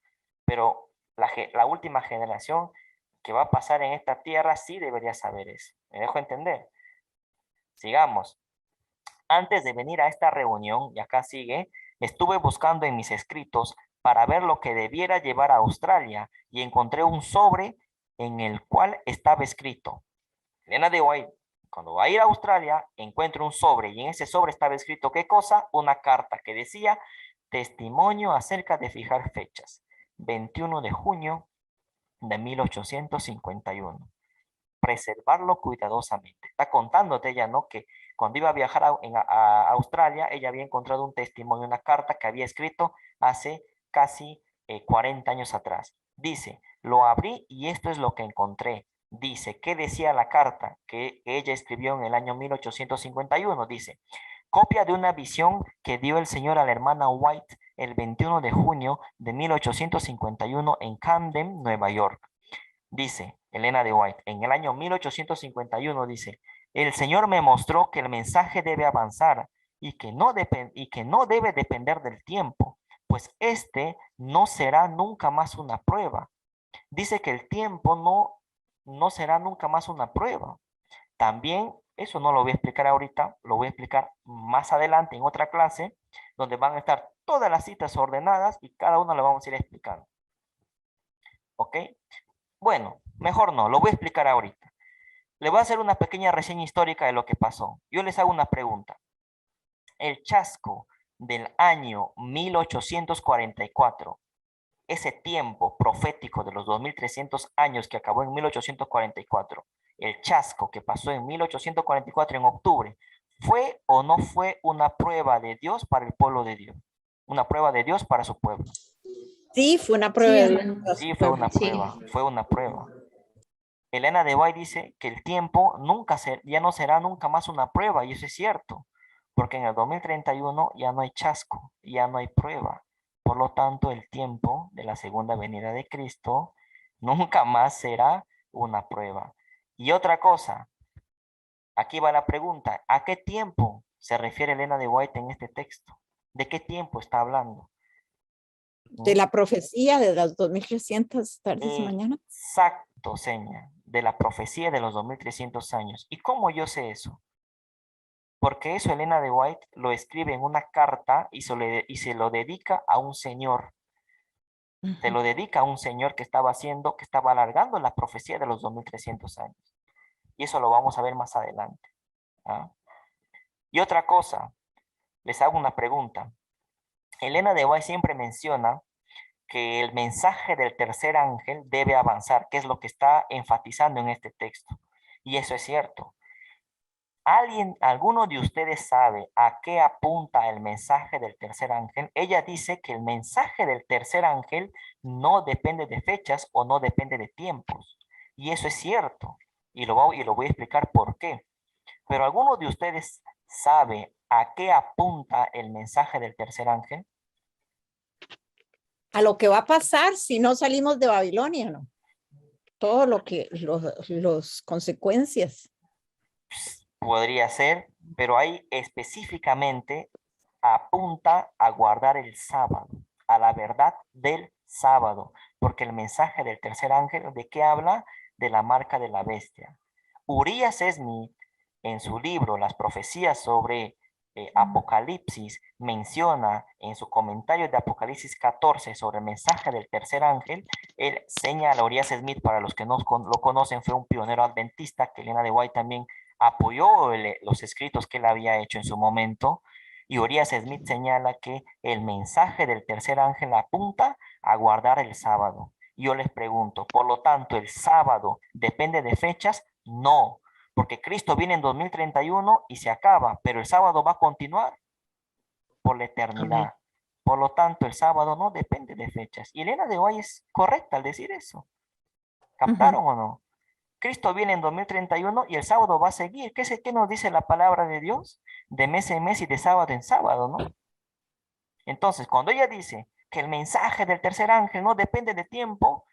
pero la última generación que va a pasar en esta tierra sí debería saber eso. ¿Me dejo entender? Sigamos. Antes de venir a esta reunión, y acá sigue, estuve buscando en mis escritos para ver lo que debiera llevar a Australia y encontré un sobre en el cual estaba escrito. Elena de White, cuando va a ir a Australia, encuentra un sobre y en ese sobre estaba escrito ¿qué cosa? Una carta que decía testimonio acerca de fijar fechas. 21 de junio de 1851. Preservarlo cuidadosamente. Está contándote ella, ¿no? Que cuando iba a viajar a Australia, ella había encontrado un testimonio, una carta que había escrito hace casi 40 años atrás. Dice, lo abrí y esto es lo que encontré. Dice, ¿qué decía la carta que ella escribió en el año 1851? Dice, copia de una visión que dio el Señor a la hermana White el 21 de junio de 1851 en Camden, Nueva York. Dice Elena de White, en el año 1851 dice, el Señor me mostró que el mensaje debe avanzar y que no debe depender del tiempo, pues este no será nunca más una prueba. Dice que el tiempo no será nunca más una prueba. También, eso no lo voy a explicar ahorita, lo voy a explicar más adelante en otra clase, donde van a estar todas las citas ordenadas y cada una lo vamos a ir explicando. ¿Ok? Bueno, mejor no, lo voy a explicar ahorita. Le voy a hacer una pequeña reseña histórica de lo que pasó. Yo les hago una pregunta. El chasco del año 1844, ese tiempo profético de los 2300 años que acabó en 1844, el chasco que pasó en 1844 en octubre, ¿fue o no fue una prueba de Dios para el pueblo de Dios? Una prueba de Dios para su pueblo. Sí, fue una prueba Sí, de Dios hermano. para su Sí, fue pueblo. una prueba, fue una prueba. Elena de White dice que el tiempo ya no será nunca más una prueba, y eso es cierto, porque en el 2031 ya no hay chasco, ya no hay prueba. Por lo tanto, el tiempo de la segunda venida de Cristo nunca más será una prueba. Y otra cosa, aquí va la pregunta, ¿a qué tiempo se refiere Elena de White en este texto? ¿De qué tiempo está hablando? De la profecía de las 2300 tardes y mañana. Exacto, seña, de la profecía de los 2300 años. ¿Y cómo yo sé eso? Porque eso Elena de White lo escribe en una carta y se lo dedica a un señor. Se lo dedica a un señor que estaba alargando la profecía de los 2300 años. Y eso lo vamos a ver más adelante. ¿Ah? Y otra cosa, les hago una pregunta. Elena de White siempre menciona que el mensaje del tercer ángel debe avanzar, que es lo que está enfatizando en este texto. Y eso es cierto. ¿Alguno de ustedes sabe a qué apunta el mensaje del tercer ángel? Ella dice que el mensaje del tercer ángel no depende de fechas o no depende de tiempos. Y eso es cierto. Y lo voy a explicar por qué. Pero ¿alguno de ustedes sabe a qué apunta el mensaje del tercer ángel? A lo que va a pasar si no salimos de Babilonia, ¿no? Todo lo que, los consecuencias. Podría ser, pero ahí específicamente apunta a guardar el sábado, a la verdad del sábado, porque el mensaje del tercer ángel, ¿de qué habla? De la marca de la bestia. Urias Smith, en su libro Las profecías sobre Apocalipsis, menciona en su comentario de Apocalipsis 14 sobre el mensaje del tercer ángel. Él señala, Urias Smith, para los que no lo conocen, fue un pionero adventista que Elena de White también apoyó los escritos que él había hecho en su momento. Y Urias Smith señala que el mensaje del tercer ángel apunta a guardar el sábado. Yo les pregunto, por lo tanto, ¿el sábado depende de fechas? No, porque Cristo viene en 2031 y se acaba, pero el sábado va a continuar por la Amén. eternidad. Por lo tanto, el sábado no depende de fechas. Y Elena de Guay es correcta al decir eso. Ujú. ¿Captaron o no? Cristo viene en 2031 y el sábado va a seguir. ¿Qué nos dice la palabra de Dios? De mes en mes y de sábado en sábado, ¿no? Entonces, cuando ella dice que el mensaje del tercer ángel no depende de tiempo,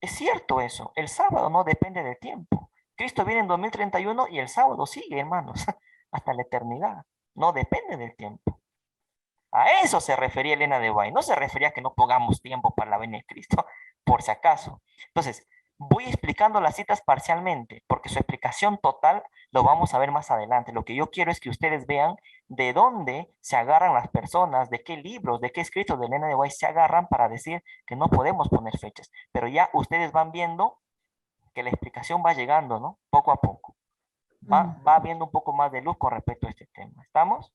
es cierto eso. El sábado no depende de tiempo. Cristo viene en 2031 y el sábado sigue, hermanos, hasta la eternidad. No depende del tiempo. A eso se refería Elena de White. No se refería a que no pongamos tiempo para la venida de Cristo, por si acaso. Entonces, voy explicando las citas parcialmente, porque su explicación total lo vamos a ver más adelante. Lo que yo quiero es que ustedes vean de dónde se agarran las personas, de qué libros, de qué escritos de Elena de White se agarran para decir que no podemos poner fechas. Pero ya ustedes van viendo que la explicación va llegando, ¿no? Poco a poco. Va viendo un poco más de luz con respecto a este tema. ¿Estamos?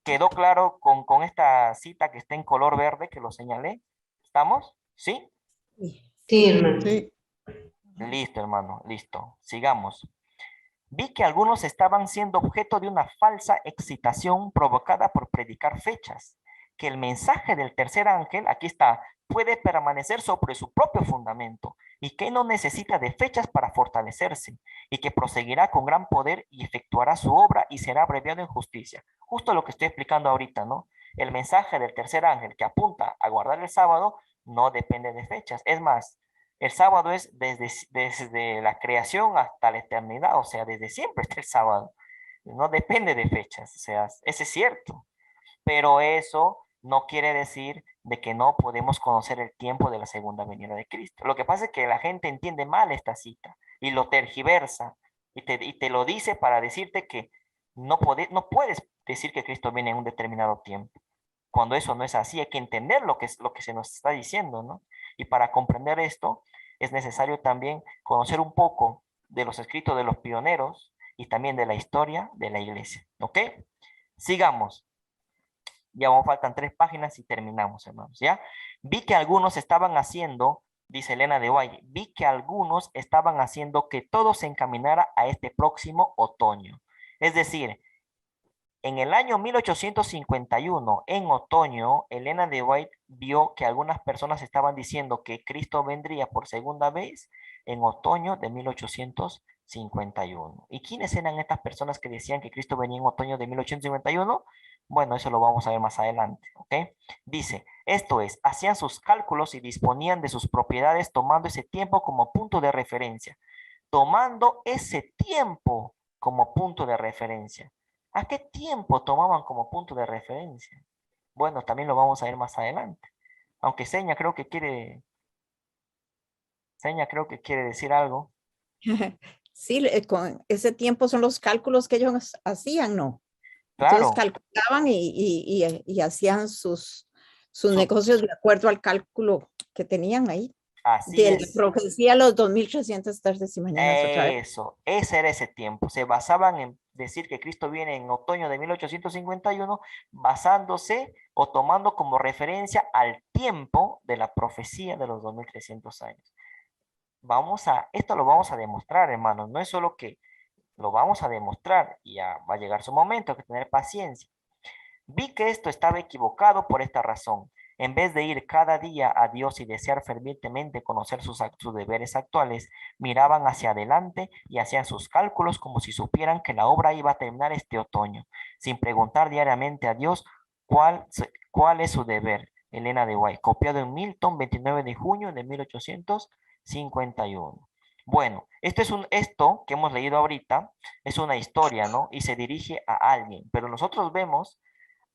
¿Quedó claro con esta cita que está en color verde que lo señalé? ¿Estamos? ¿Sí? Sí, hermano. Sí. Listo, hermano, listo. Sigamos. Vi que algunos estaban siendo objeto de una falsa excitación provocada por predicar fechas, que el mensaje del tercer ángel, aquí está, puede permanecer sobre su propio fundamento y que no necesita de fechas para fortalecerse y que proseguirá con gran poder y efectuará su obra y será abreviado en justicia. Justo lo que estoy explicando ahorita, ¿no? El mensaje del tercer ángel que apunta a guardar el sábado no depende de fechas. Es más, el sábado es desde la creación hasta la eternidad, o sea, desde siempre está el sábado. No depende de fechas, o sea, ese es cierto. Pero eso no quiere decir de que no podemos conocer el tiempo de la segunda venida de Cristo. Lo que pasa es que la gente entiende mal esta cita y lo tergiversa y te lo dice para decirte que no puedes decir que Cristo viene en un determinado tiempo. Cuando eso no es así, hay que entender lo que se nos está diciendo, ¿no? Y para comprender esto, es necesario también conocer un poco de los escritos de los pioneros y también de la historia de la iglesia, ¿ok? Sigamos. Ya aún faltan 3 páginas y terminamos, hermanos, ¿ya? Vi que algunos estaban haciendo, dice Elena de Valle, vi que algunos estaban haciendo que todo se encaminara a este próximo otoño. Es decir, en el año 1851, en otoño, Elena de White vio que algunas personas estaban diciendo que Cristo vendría por segunda vez en otoño de 1851. ¿Y quiénes eran estas personas que decían que Cristo venía en otoño de 1851? Bueno, eso lo vamos a ver más adelante, ¿ok? Dice, esto es, hacían sus cálculos y disponían de sus propiedades tomando ese tiempo como punto de referencia. Tomando ese tiempo como punto de referencia. ¿A qué tiempo tomaban como punto de referencia? Bueno, también lo vamos a ver más adelante. Aunque Seña creo que quiere decir algo. Sí, con ese tiempo son los cálculos que ellos hacían, ¿no? Entonces Claro, calculaban y hacían sus su- negocios de acuerdo al cálculo que tenían ahí. Así De la es. profecía, los 2300 tardes y mañanas otra vez. Eso, ese era ese tiempo. Se basaban en decir que Cristo viene en otoño de 1851, basándose o tomando como referencia al tiempo de la profecía de los 2300 años. Esto lo vamos a demostrar, hermanos. No es solo que lo vamos a demostrar y ya va a llegar su momento, hay que tener paciencia. Vi que esto estaba equivocado por esta razón. En vez de ir cada día a Dios y desear fervientemente conocer sus deberes actuales, miraban hacia adelante y hacían sus cálculos como si supieran que la obra iba a terminar este otoño, sin preguntar diariamente a Dios cuál es su deber. Elena de White, copiado en Milton, 29 de junio de 1851. Bueno, esto que hemos leído ahorita es una historia, ¿no? Y se dirige a alguien, pero nosotros vemos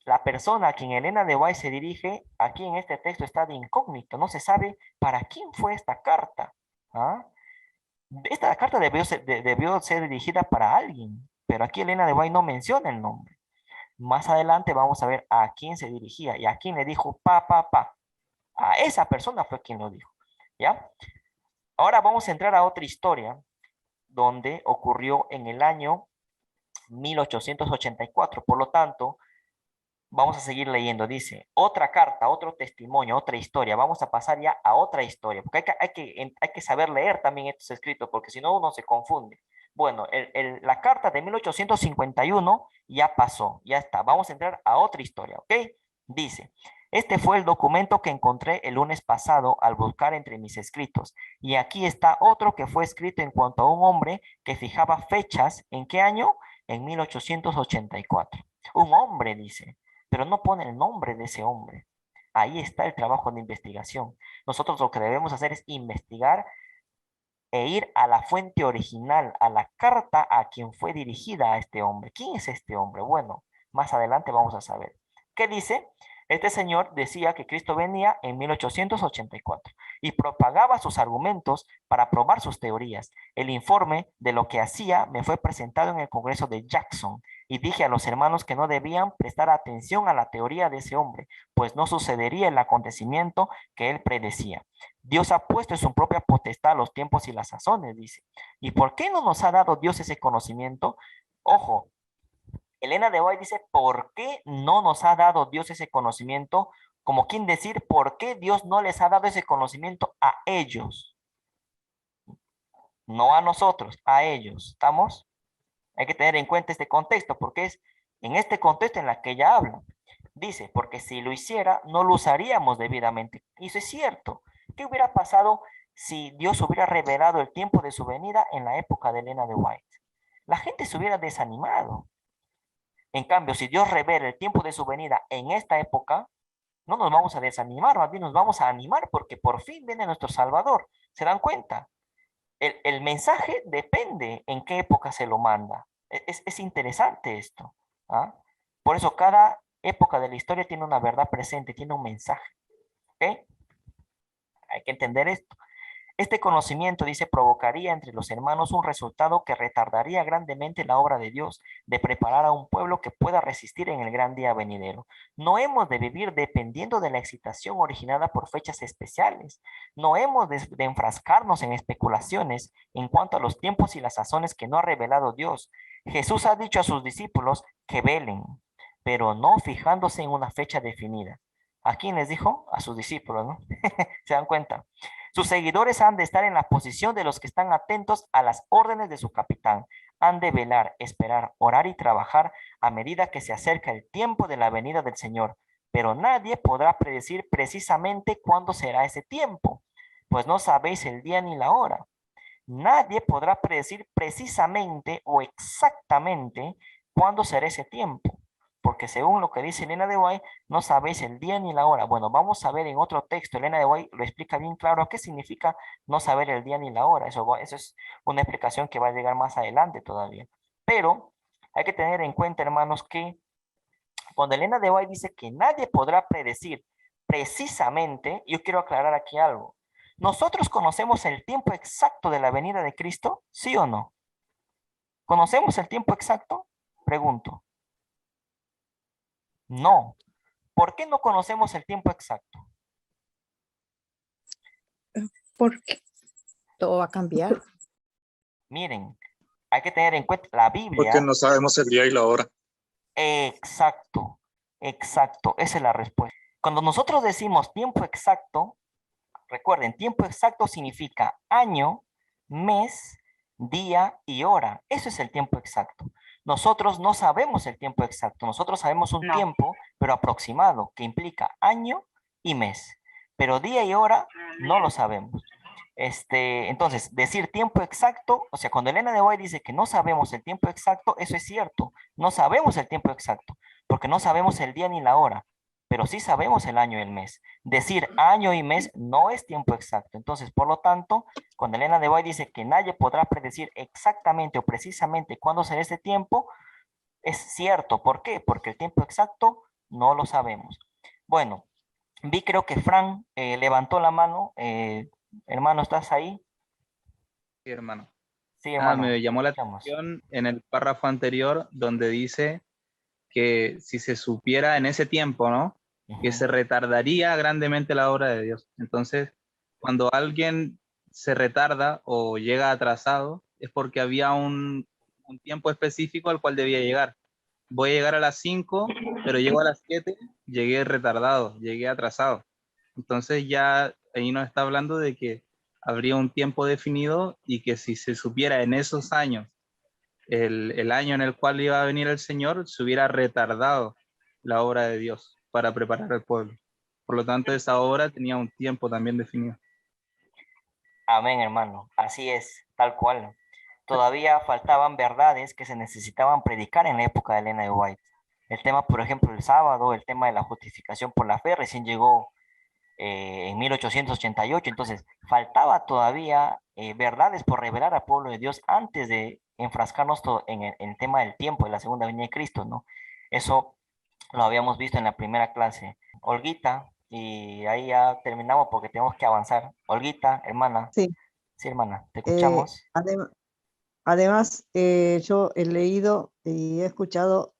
la persona a quien Elena de White se dirige, aquí en este texto está de incógnito, no se sabe para quién fue esta carta. ¿Ah? Esta carta debió ser dirigida para alguien, pero aquí Elena de White no menciona el nombre. Más adelante vamos a ver a quién se dirigía y a quién le dijo pa. A esa persona fue quien lo dijo. ¿Ya? Ahora vamos a entrar a otra historia donde ocurrió en el año 1884. Por lo tanto, vamos a seguir leyendo. Dice, otra carta, otro testimonio, otra historia. Vamos a pasar ya a otra historia, porque hay que saber leer también estos escritos, porque si no uno se confunde. Bueno, la carta de 1851 ya pasó, ya está. Vamos a entrar a otra historia, ¿ok? Dice, este fue el documento que encontré el lunes pasado al buscar entre mis escritos. Y aquí está otro que fue escrito en cuanto a un hombre que fijaba fechas. ¿En qué año? En 1884. Un hombre, dice, pero no pone el nombre de ese hombre. Ahí está el trabajo de investigación. Nosotros lo que debemos hacer es investigar e ir a la fuente original, a la carta a quien fue dirigida a este hombre. ¿Quién es este hombre? Bueno, más adelante vamos a saber. ¿Qué dice? Este señor decía que Cristo venía en 1884 y propagaba sus argumentos para probar sus teorías. El informe de lo que hacía me fue presentado en el Congreso de Jackson y dije a los hermanos que no debían prestar atención a la teoría de ese hombre, pues no sucedería el acontecimiento que él predecía. Dios ha puesto en su propia potestad los tiempos y las sazones, dice. ¿Y por qué no nos ha dado Dios ese conocimiento? Ojo, Elena de White dice, ¿por qué no nos ha dado Dios ese conocimiento? Como quien decir, ¿por qué Dios no les ha dado ese conocimiento a ellos? No a nosotros, a ellos. ¿Estamos? Hay que tener en cuenta este contexto, porque es en este contexto en la que ella habla. Dice, porque si lo hiciera, no lo usaríamos debidamente. Y eso es cierto. ¿Qué hubiera pasado si Dios hubiera revelado el tiempo de su venida en la época de Elena de White? La gente se hubiera desanimado. En cambio, si Dios revela el tiempo de su venida en esta época, no nos vamos a desanimar, más bien nos vamos a animar porque por fin viene nuestro Salvador. ¿Se dan cuenta? El mensaje depende en qué época se lo manda. Es interesante esto. ¿Ah? Por eso cada época de la historia tiene una verdad presente, tiene un mensaje. ¿Ok? Hay que entender esto. Este conocimiento, dice, provocaría entre los hermanos un resultado que retardaría grandemente la obra de Dios, de preparar a un pueblo que pueda resistir en el gran día venidero. No hemos de vivir dependiendo de la excitación originada por fechas especiales. No hemos de enfrascarnos en especulaciones en cuanto a los tiempos y las sazones que no ha revelado Dios. Jesús ha dicho a sus discípulos que velen, pero no fijándose en una fecha definida. ¿A quién les dijo? A sus discípulos, ¿no? ¿Se dan cuenta? Sus seguidores han de estar en la posición de los que están atentos a las órdenes de su capitán. Han de velar, esperar, orar y trabajar a medida que se acerca el tiempo de la venida del Señor. Pero nadie podrá predecir precisamente cuándo será ese tiempo, pues no sabéis el día ni la hora. Nadie podrá predecir precisamente o exactamente cuándo será ese tiempo, porque según lo que dice Elena de White, no sabéis el día ni la hora. Bueno, vamos a ver en otro texto, Elena de White lo explica bien claro qué significa no saber el día ni la hora. Eso es una explicación que va a llegar más adelante todavía. Pero hay que tener en cuenta, hermanos, que cuando Elena de White dice que nadie podrá predecir precisamente, yo quiero aclarar aquí algo. ¿Nosotros conocemos el tiempo exacto de la venida de Cristo? ¿Sí o no? ¿Conocemos el tiempo exacto? Pregunto. No. ¿Por qué no conocemos el tiempo exacto? Porque todo va a cambiar. Miren, hay que tener en cuenta la Biblia. Porque no sabemos el día y la hora. Exacto, exacto, esa es la respuesta. Cuando nosotros decimos tiempo exacto, recuerden, tiempo exacto significa año, mes, día y hora. Eso es el tiempo exacto. Nosotros no sabemos el tiempo exacto. Nosotros sabemos un tiempo, pero aproximado, que implica año y mes. Pero día y hora no lo sabemos. Entonces, decir tiempo exacto, o sea, cuando Elena de White dice que no sabemos el tiempo exacto, eso es cierto. No sabemos el tiempo exacto, porque no sabemos el día ni la hora, pero sí sabemos el año y el mes. Decir año y mes no es tiempo exacto. Entonces, por lo tanto, cuando Elena de White dice que nadie podrá predecir exactamente o precisamente cuándo será ese tiempo, es cierto. ¿Por qué? Porque el tiempo exacto no lo sabemos. Bueno, creo que Fran levantó la mano. Hermano, ¿estás ahí? Sí, hermano. Sí, hermano. Me llamó la Escuchamos. atención en el párrafo anterior donde dice que si se supiera en ese tiempo, ¿no? Que Ujú. se retardaría grandemente la obra de Dios. Entonces, cuando alguien se retarda o llega atrasado, es porque había un tiempo específico al cual debía llegar. Voy a llegar a las 5, pero llego a las 7, llegué retardado, llegué atrasado. Entonces ya ahí nos está hablando de que habría un tiempo definido y que si se supiera en esos años, el año en el cual iba a venir el Señor, se hubiera retardado la obra de Dios para preparar al pueblo. Por lo tanto, esa obra tenía un tiempo también definido. Amén, hermano. Así es, tal cual. Todavía faltaban verdades que se necesitaban predicar en la época de Elena de White. El tema, por ejemplo, el sábado, el tema de la justificación por la fe, recién llegó en 1888. Entonces, faltaba todavía verdades por revelar al pueblo de Dios antes de enfrascarnos en el tema del tiempo de la segunda venida de Cristo, ¿no? Eso lo habíamos visto en la primera clase. Olguita, y ahí ya terminamos porque tenemos que avanzar. Olguita, hermana. Sí, Sí, hermana, te eh, escuchamos. además, yo he leído y he escuchado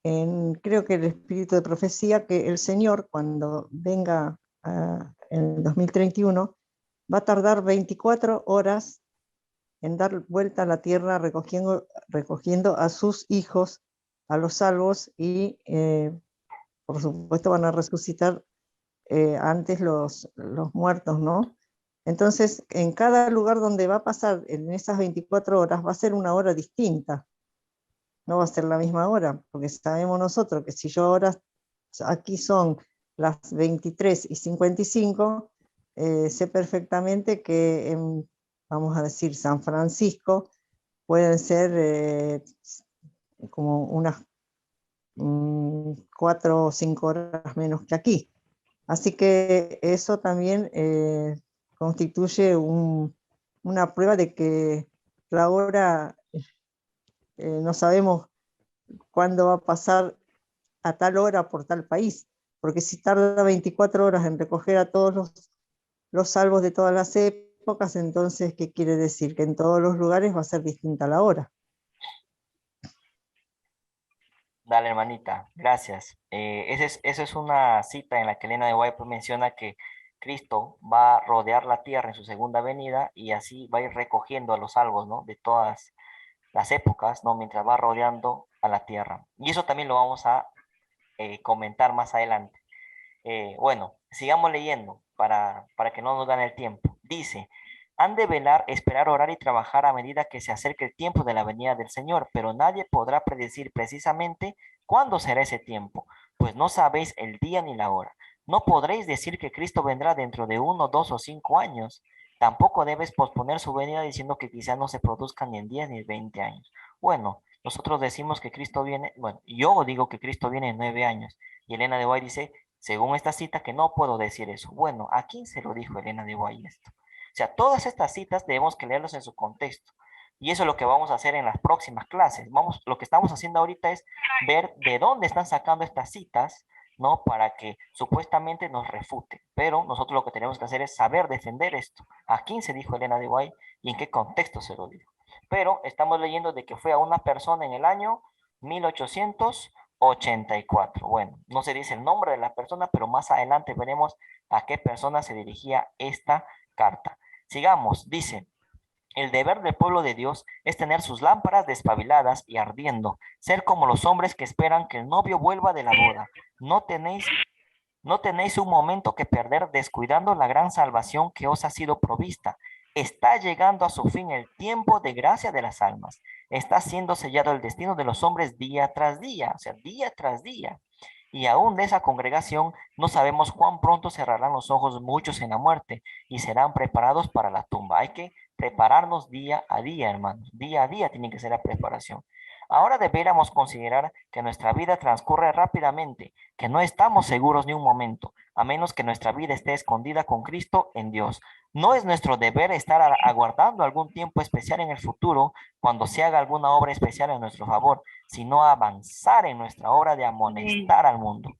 creo que el espíritu de profecía, que el Señor cuando venga en 2031 va a tardar 24 horas en dar vuelta a la tierra recogiendo a sus hijos, a los salvos, y por supuesto van a resucitar antes los muertos, ¿no? Entonces, en cada lugar donde va a pasar en esas 24 horas va a ser una hora distinta, no va a ser la misma hora, porque sabemos nosotros que si yo ahora aquí son las 23:55, sé perfectamente que en, vamos a decir, San Francisco pueden ser como unas 4 o 5 horas menos que aquí. Así que eso también constituye una prueba de que la hora no sabemos cuándo va a pasar a tal hora por tal país, porque si tarda 24 horas en recoger a todos los salvos de todas las épocas, entonces, ¿qué quiere decir? Que en todos los lugares va a ser distinta la hora. Dale, hermanita, gracias. Esa es una cita en la que Elena de White menciona que Cristo va a rodear la tierra en su segunda venida y así va a ir recogiendo a los salvos, ¿no? De todas las épocas, ¿no? Mientras va rodeando a la tierra. Y eso también lo vamos a comentar más adelante. Bueno, sigamos leyendo para que no nos gane el tiempo. Dice, han de velar, esperar, orar y trabajar a medida que se acerque el tiempo de la venida del Señor, pero nadie podrá predecir precisamente cuándo será ese tiempo, pues no sabéis el día ni la hora. No podréis decir que Cristo vendrá dentro de 1, 2 o 5 años. Tampoco debes posponer su venida diciendo que quizás no se produzca ni en 10 ni en 20 años. Bueno, nosotros decimos que Cristo viene, bueno, yo digo que Cristo viene en 9 años. Y Elena de White dice, según esta cita, que no puedo decir eso. Bueno, ¿a quién se lo dijo Elena de White esto? O sea, todas estas citas debemos que leerlos en su contexto. Y eso es lo que vamos a hacer en las próximas clases. Lo que estamos haciendo ahorita es ver de dónde están sacando estas citas, ¿no? Para que supuestamente nos refuten. Pero nosotros lo que tenemos que hacer es saber defender esto. ¿A quién se dijo Elena de White y en qué contexto se lo dijo? Pero estamos leyendo de que fue a una persona en el año 1884. Bueno, no se dice el nombre de la persona, pero más adelante veremos ¿A qué persona se dirigía esta carta? Sigamos, dice. El deber del pueblo de Dios es tener sus lámparas despabiladas y ardiendo, ser como los hombres que esperan que el novio vuelva de la boda. No tenéis un momento que perder descuidando la gran salvación que os ha sido provista. Está llegando a su fin el tiempo de gracia de las almas. Está siendo sellado el destino de los hombres día tras día, o sea, día tras día. Y aún de esa congregación no sabemos cuán pronto cerrarán los ojos muchos en la muerte y serán preparados para la tumba. Hay que prepararnos día a día, hermanos. Día a día tiene que ser la preparación. Ahora deberíamos considerar que nuestra vida transcurre rápidamente, que no estamos seguros ni un momento, a menos que nuestra vida esté escondida con Cristo en Dios. No es nuestro deber estar aguardando algún tiempo especial en el futuro cuando se haga alguna obra especial en nuestro favor, sino avanzar en nuestra obra de amonestar al mundo.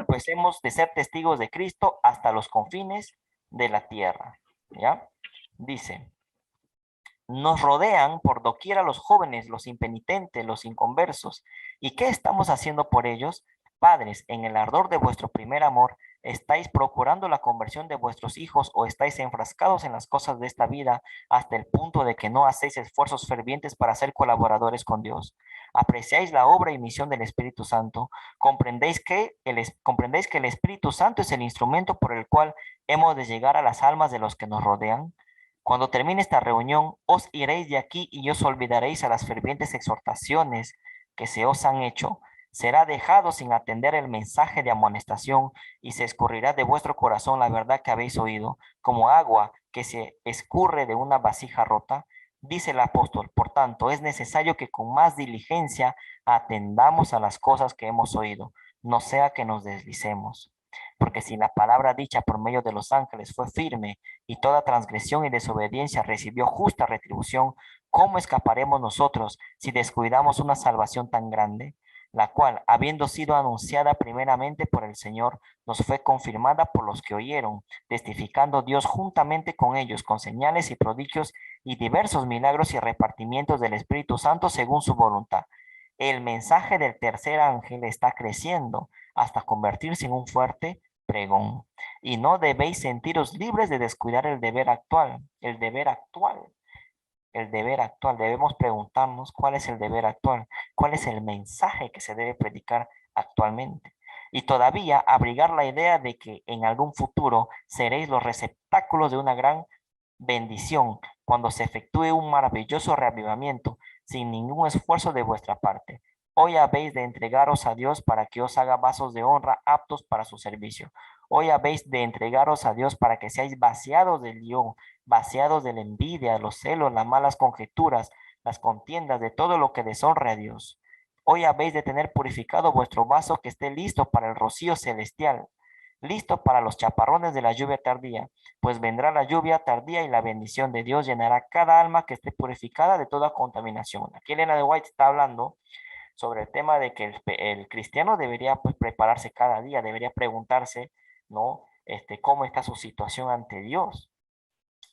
Pues hemos de ser testigos de Cristo hasta los confines de la tierra. ¿Ya? Dice, nos rodean por doquiera los jóvenes, los impenitentes, los inconversos. ¿Y qué estamos haciendo por ellos? Padres, en el ardor de vuestro primer amor, ¿estáis procurando la conversión de vuestros hijos o estáis enfrascados en las cosas de esta vida hasta el punto de que no hacéis esfuerzos fervientes para ser colaboradores con Dios? ¿Apreciáis la obra y misión del Espíritu Santo? ¿Comprendéis que el Espíritu Santo es el instrumento por el cual hemos de llegar a las almas de los que nos rodean? Cuando termine esta reunión, os iréis de aquí y os olvidaréis a las fervientes exhortaciones que se os han hecho. Será dejado sin atender el mensaje de amonestación y se escurrirá de vuestro corazón la verdad que habéis oído, como agua que se escurre de una vasija rota. Dice el apóstol, por tanto, es necesario que con más diligencia atendamos a las cosas que hemos oído, no sea que nos deslicemos. Porque si la palabra dicha por medio de los ángeles fue firme y toda transgresión y desobediencia recibió justa retribución, ¿cómo escaparemos nosotros si descuidamos una salvación tan grande? La cual, habiendo sido anunciada primeramente por el Señor, nos fue confirmada por los que oyeron, testificando Dios juntamente con ellos, con señales y prodigios y diversos milagros y repartimientos del Espíritu Santo según su voluntad. El mensaje del tercer ángel está creciendo hasta convertirse en un fuerte pregón. Y no debéis sentiros libres de descuidar el deber actual. El deber actual. El deber actual. Debemos preguntarnos cuál es el deber actual. ¿Cuál es el mensaje que se debe predicar actualmente? Y todavía abrigar la idea de que en algún futuro seréis los receptáculos de una gran bendición cuando se efectúe un maravilloso reavivamiento sin ningún esfuerzo de vuestra parte. Hoy habéis de entregaros a Dios para que os haga vasos de honra aptos para su servicio. Hoy habéis de entregaros a Dios para que seáis vaciados del león, vaciados de la envidia, los celos, las malas conjeturas, las contiendas, de todo lo que deshonre a Dios. Hoy habéis de tener purificado vuestro vaso que esté listo para el rocío celestial, listo para los chaparrones de la lluvia tardía, pues vendrá la lluvia tardía y la bendición de Dios llenará cada alma que esté purificada de toda contaminación. Aquí Elena de White está hablando sobre el tema de que el cristiano debería pues, prepararse cada día, debería preguntarse, ¿no? ¿Cómo está su situación ante Dios?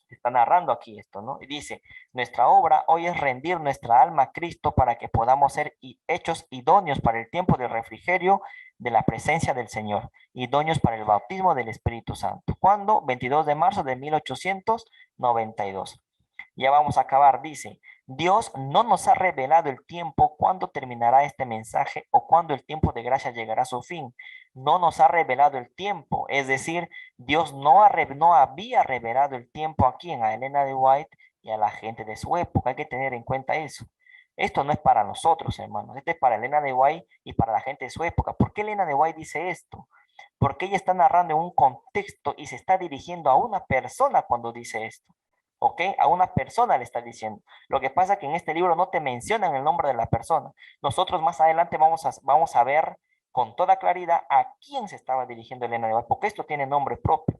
Está narrando aquí esto, ¿no? Y dice, nuestra obra hoy es rendir nuestra alma a Cristo para que podamos ser hechos idóneos para el tiempo del refrigerio de la presencia del Señor, idóneos para el bautismo del Espíritu Santo. ¿Cuándo? 22 de marzo de 1892. Ya vamos a acabar, dice, Dios no nos ha revelado el tiempo cuándo terminará este mensaje o cuándo el tiempo de gracia llegará a su fin. No nos ha revelado el tiempo, es decir, Dios no había revelado el tiempo aquí a Elena de White y a la gente de su época. Hay que tener en cuenta eso. Esto no es para nosotros, hermanos. Esto es para Elena de White y para la gente de su época. ¿Por qué Elena de White dice esto? Porque ella está narrando en un contexto y se está dirigiendo a una persona cuando dice esto. ¿Ok? A una persona le está diciendo. Lo que pasa es que en este libro no te mencionan el nombre de la persona. Nosotros más adelante vamos a ver con toda claridad a quién se estaba dirigiendo Elena de White, porque esto tiene nombre propio.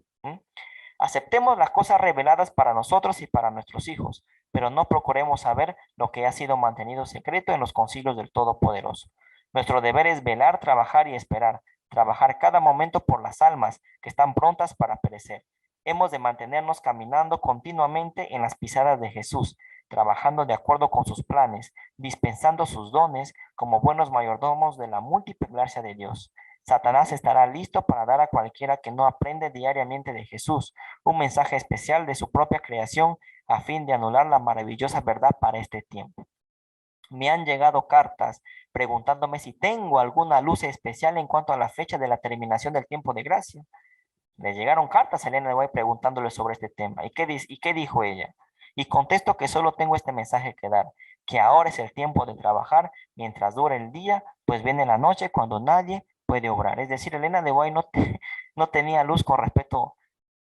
Aceptemos las cosas reveladas para nosotros y para nuestros hijos, pero no procuremos saber lo que ha sido mantenido secreto en los concilios del Todopoderoso. Nuestro deber es velar, trabajar y esperar, trabajar cada momento por las almas que están prontas para perecer. Hemos de mantenernos caminando continuamente en las pisadas de Jesús, trabajando de acuerdo con sus planes, dispensando sus dones como buenos mayordomos de la múltiple gracia de Dios. Satanás estará listo para dar a cualquiera que no aprende diariamente de Jesús un mensaje especial de su propia creación a fin de anular la maravillosa verdad para este tiempo. Me han llegado cartas preguntándome si tengo alguna luz especial en cuanto a la fecha de la terminación del tiempo de gracia. Le llegaron cartas a Elena de White preguntándole sobre este tema. ¿Y qué dijo ella? Y contesto que solo tengo este mensaje que dar, que ahora es el tiempo de trabajar mientras dure el día, pues viene la noche cuando nadie puede obrar. Es decir, Elena de White no tenía luz con respecto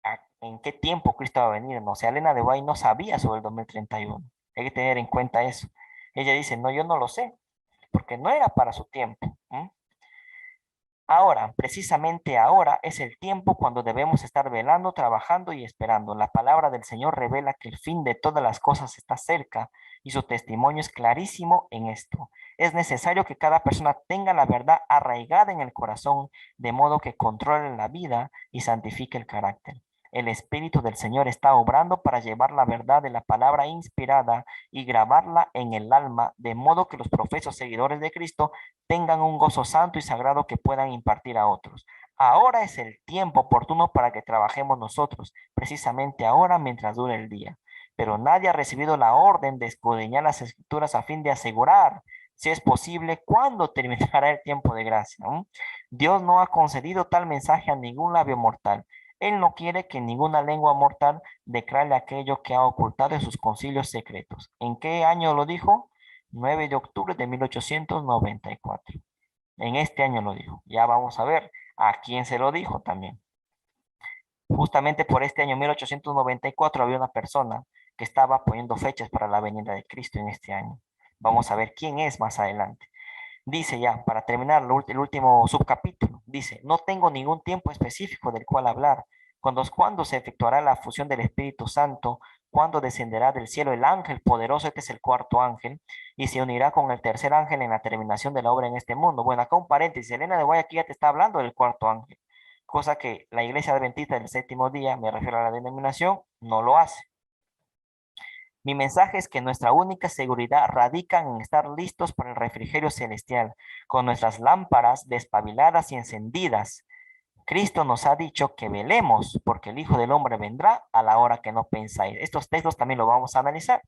a en qué tiempo Cristo va a venir. ¿No? O sea, Elena de White no sabía sobre el 2031. Hay que tener en cuenta eso. Ella dice, no, yo no lo sé, porque no era para su tiempo. Ahora, precisamente ahora es el tiempo cuando debemos estar velando, trabajando y esperando. La palabra del Señor revela que el fin de todas las cosas está cerca y su testimonio es clarísimo en esto. Es necesario que cada persona tenga la verdad arraigada en el corazón, de modo que controle la vida y santifique el carácter. El Espíritu del Señor está obrando para llevar la verdad de la palabra inspirada y grabarla en el alma, de modo que los profesos seguidores de Cristo tengan un gozo santo y sagrado que puedan impartir a otros. Ahora es el tiempo oportuno para que trabajemos nosotros, precisamente ahora mientras dure el día. Pero nadie ha recibido la orden de escudriñar las escrituras a fin de asegurar, si es posible, cuándo terminará el tiempo de gracia. Dios no ha concedido tal mensaje a ningún labio mortal. Él no quiere que ninguna lengua mortal declare aquello que ha ocultado en sus concilios secretos. ¿En qué año lo dijo? 9 de octubre de 1894. En este año lo dijo. Ya vamos a ver a quién se lo dijo también. Justamente por este año 1894 había una persona que estaba poniendo fechas para la venida de Cristo en este año. Vamos a ver quién es más adelante. Dice ya, para terminar el último subcapítulo, dice, no tengo ningún tiempo específico del cual hablar. Cuando se efectuará la fusión del Espíritu Santo, cuando descenderá del cielo el ángel poderoso, este es el cuarto ángel, y se unirá con el tercer ángel en la terminación de la obra en este mundo. Bueno, acá un paréntesis, Elena de Guay aquí ya te está hablando del cuarto ángel, cosa que la iglesia adventista del séptimo día, me refiero a la denominación, no lo hace. Mi mensaje es que nuestra única seguridad radica en estar listos para el refrigerio celestial, con nuestras lámparas despabiladas y encendidas. Cristo nos ha dicho que velemos, porque el Hijo del Hombre vendrá a la hora que no pensáis. Estos textos también los vamos a analizar.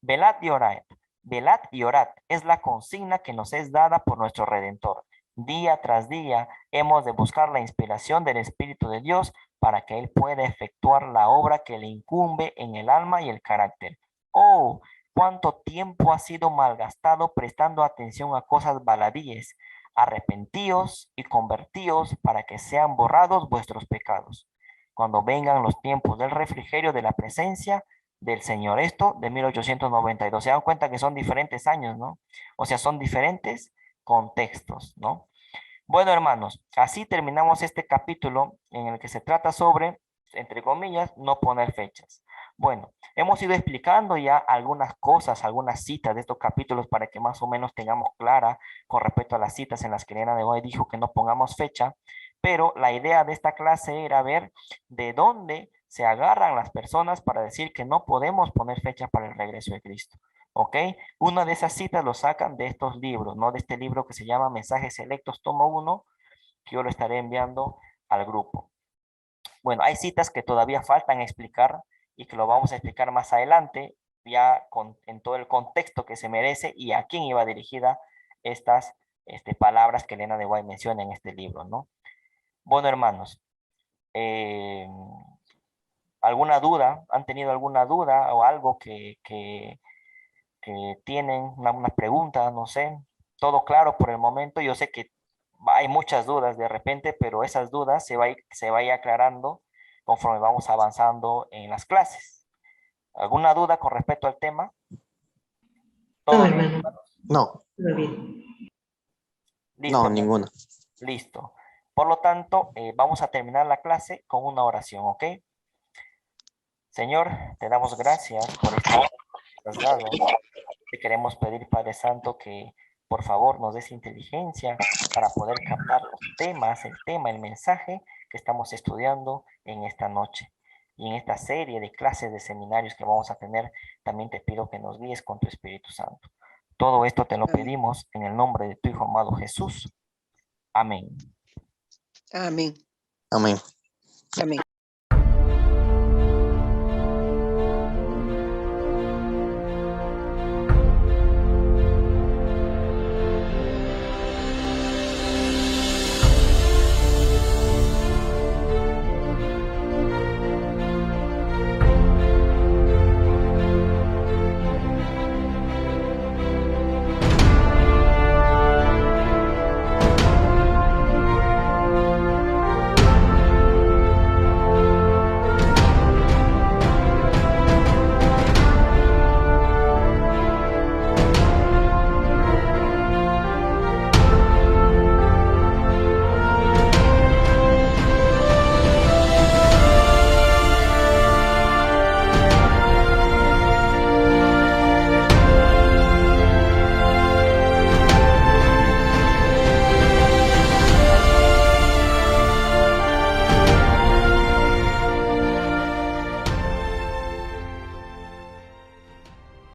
Velad y orad. Velad y orad es la consigna que nos es dada por nuestro Redentor. Día tras día hemos de buscar la inspiración del Espíritu de Dios para que Él pueda efectuar la obra que le incumbe en el alma y el carácter. Oh, cuánto tiempo ha sido malgastado prestando atención a cosas baladíes. Arrepentíos y convertíos para que sean borrados vuestros pecados. Cuando vengan los tiempos del refrigerio de la presencia del Señor. Esto de 1892. Se dan cuenta que son diferentes años, ¿no? O sea, son diferentes contextos, ¿no? Bueno, hermanos, así terminamos este capítulo en el que se trata sobre, entre comillas, no poner fechas. Bueno, hemos ido explicando ya algunas cosas, algunas citas de estos capítulos para que más o menos tengamos clara con respecto a las citas en las que Elena de hoy dijo que no pongamos fecha, pero la idea de esta clase era ver de dónde se agarran las personas para decir que no podemos poner fecha para el regreso de Cristo. ¿Ok? Una de esas citas lo sacan de estos libros, ¿no? De este libro que se llama Mensajes Selectos, tomo 1, que yo lo estaré enviando al grupo. Bueno, hay citas que todavía faltan explicar y que lo vamos a explicar más adelante, ya en todo el contexto que se merece y a quién iba dirigida estas palabras que Elena de White menciona en este libro, ¿no? Bueno, hermanos, ¿alguna duda? ¿Han tenido alguna duda o algo que tienen una pregunta? No sé. Todo claro por el momento. Yo sé que hay muchas dudas de repente, pero esas dudas se va a ir aclarando conforme vamos avanzando en las clases. ¿Alguna duda con respecto al tema? No, hermano. No, Todo bien. Listo, no, ninguna. listo. Por lo tanto, vamos a terminar la clase con una oración, ¿ok? Señor, te damos gracias por esta hora que nos has dado. Te queremos pedir, Padre Santo, que por favor nos des inteligencia para poder captar los temas, el mensaje que estamos estudiando en esta noche. Y en esta serie de clases de seminarios que vamos a tener, también te pido que nos guíes con tu Espíritu Santo. Todo esto te lo pedimos en el nombre de tu Hijo amado Jesús. Amén. Amén. Amén. Amén.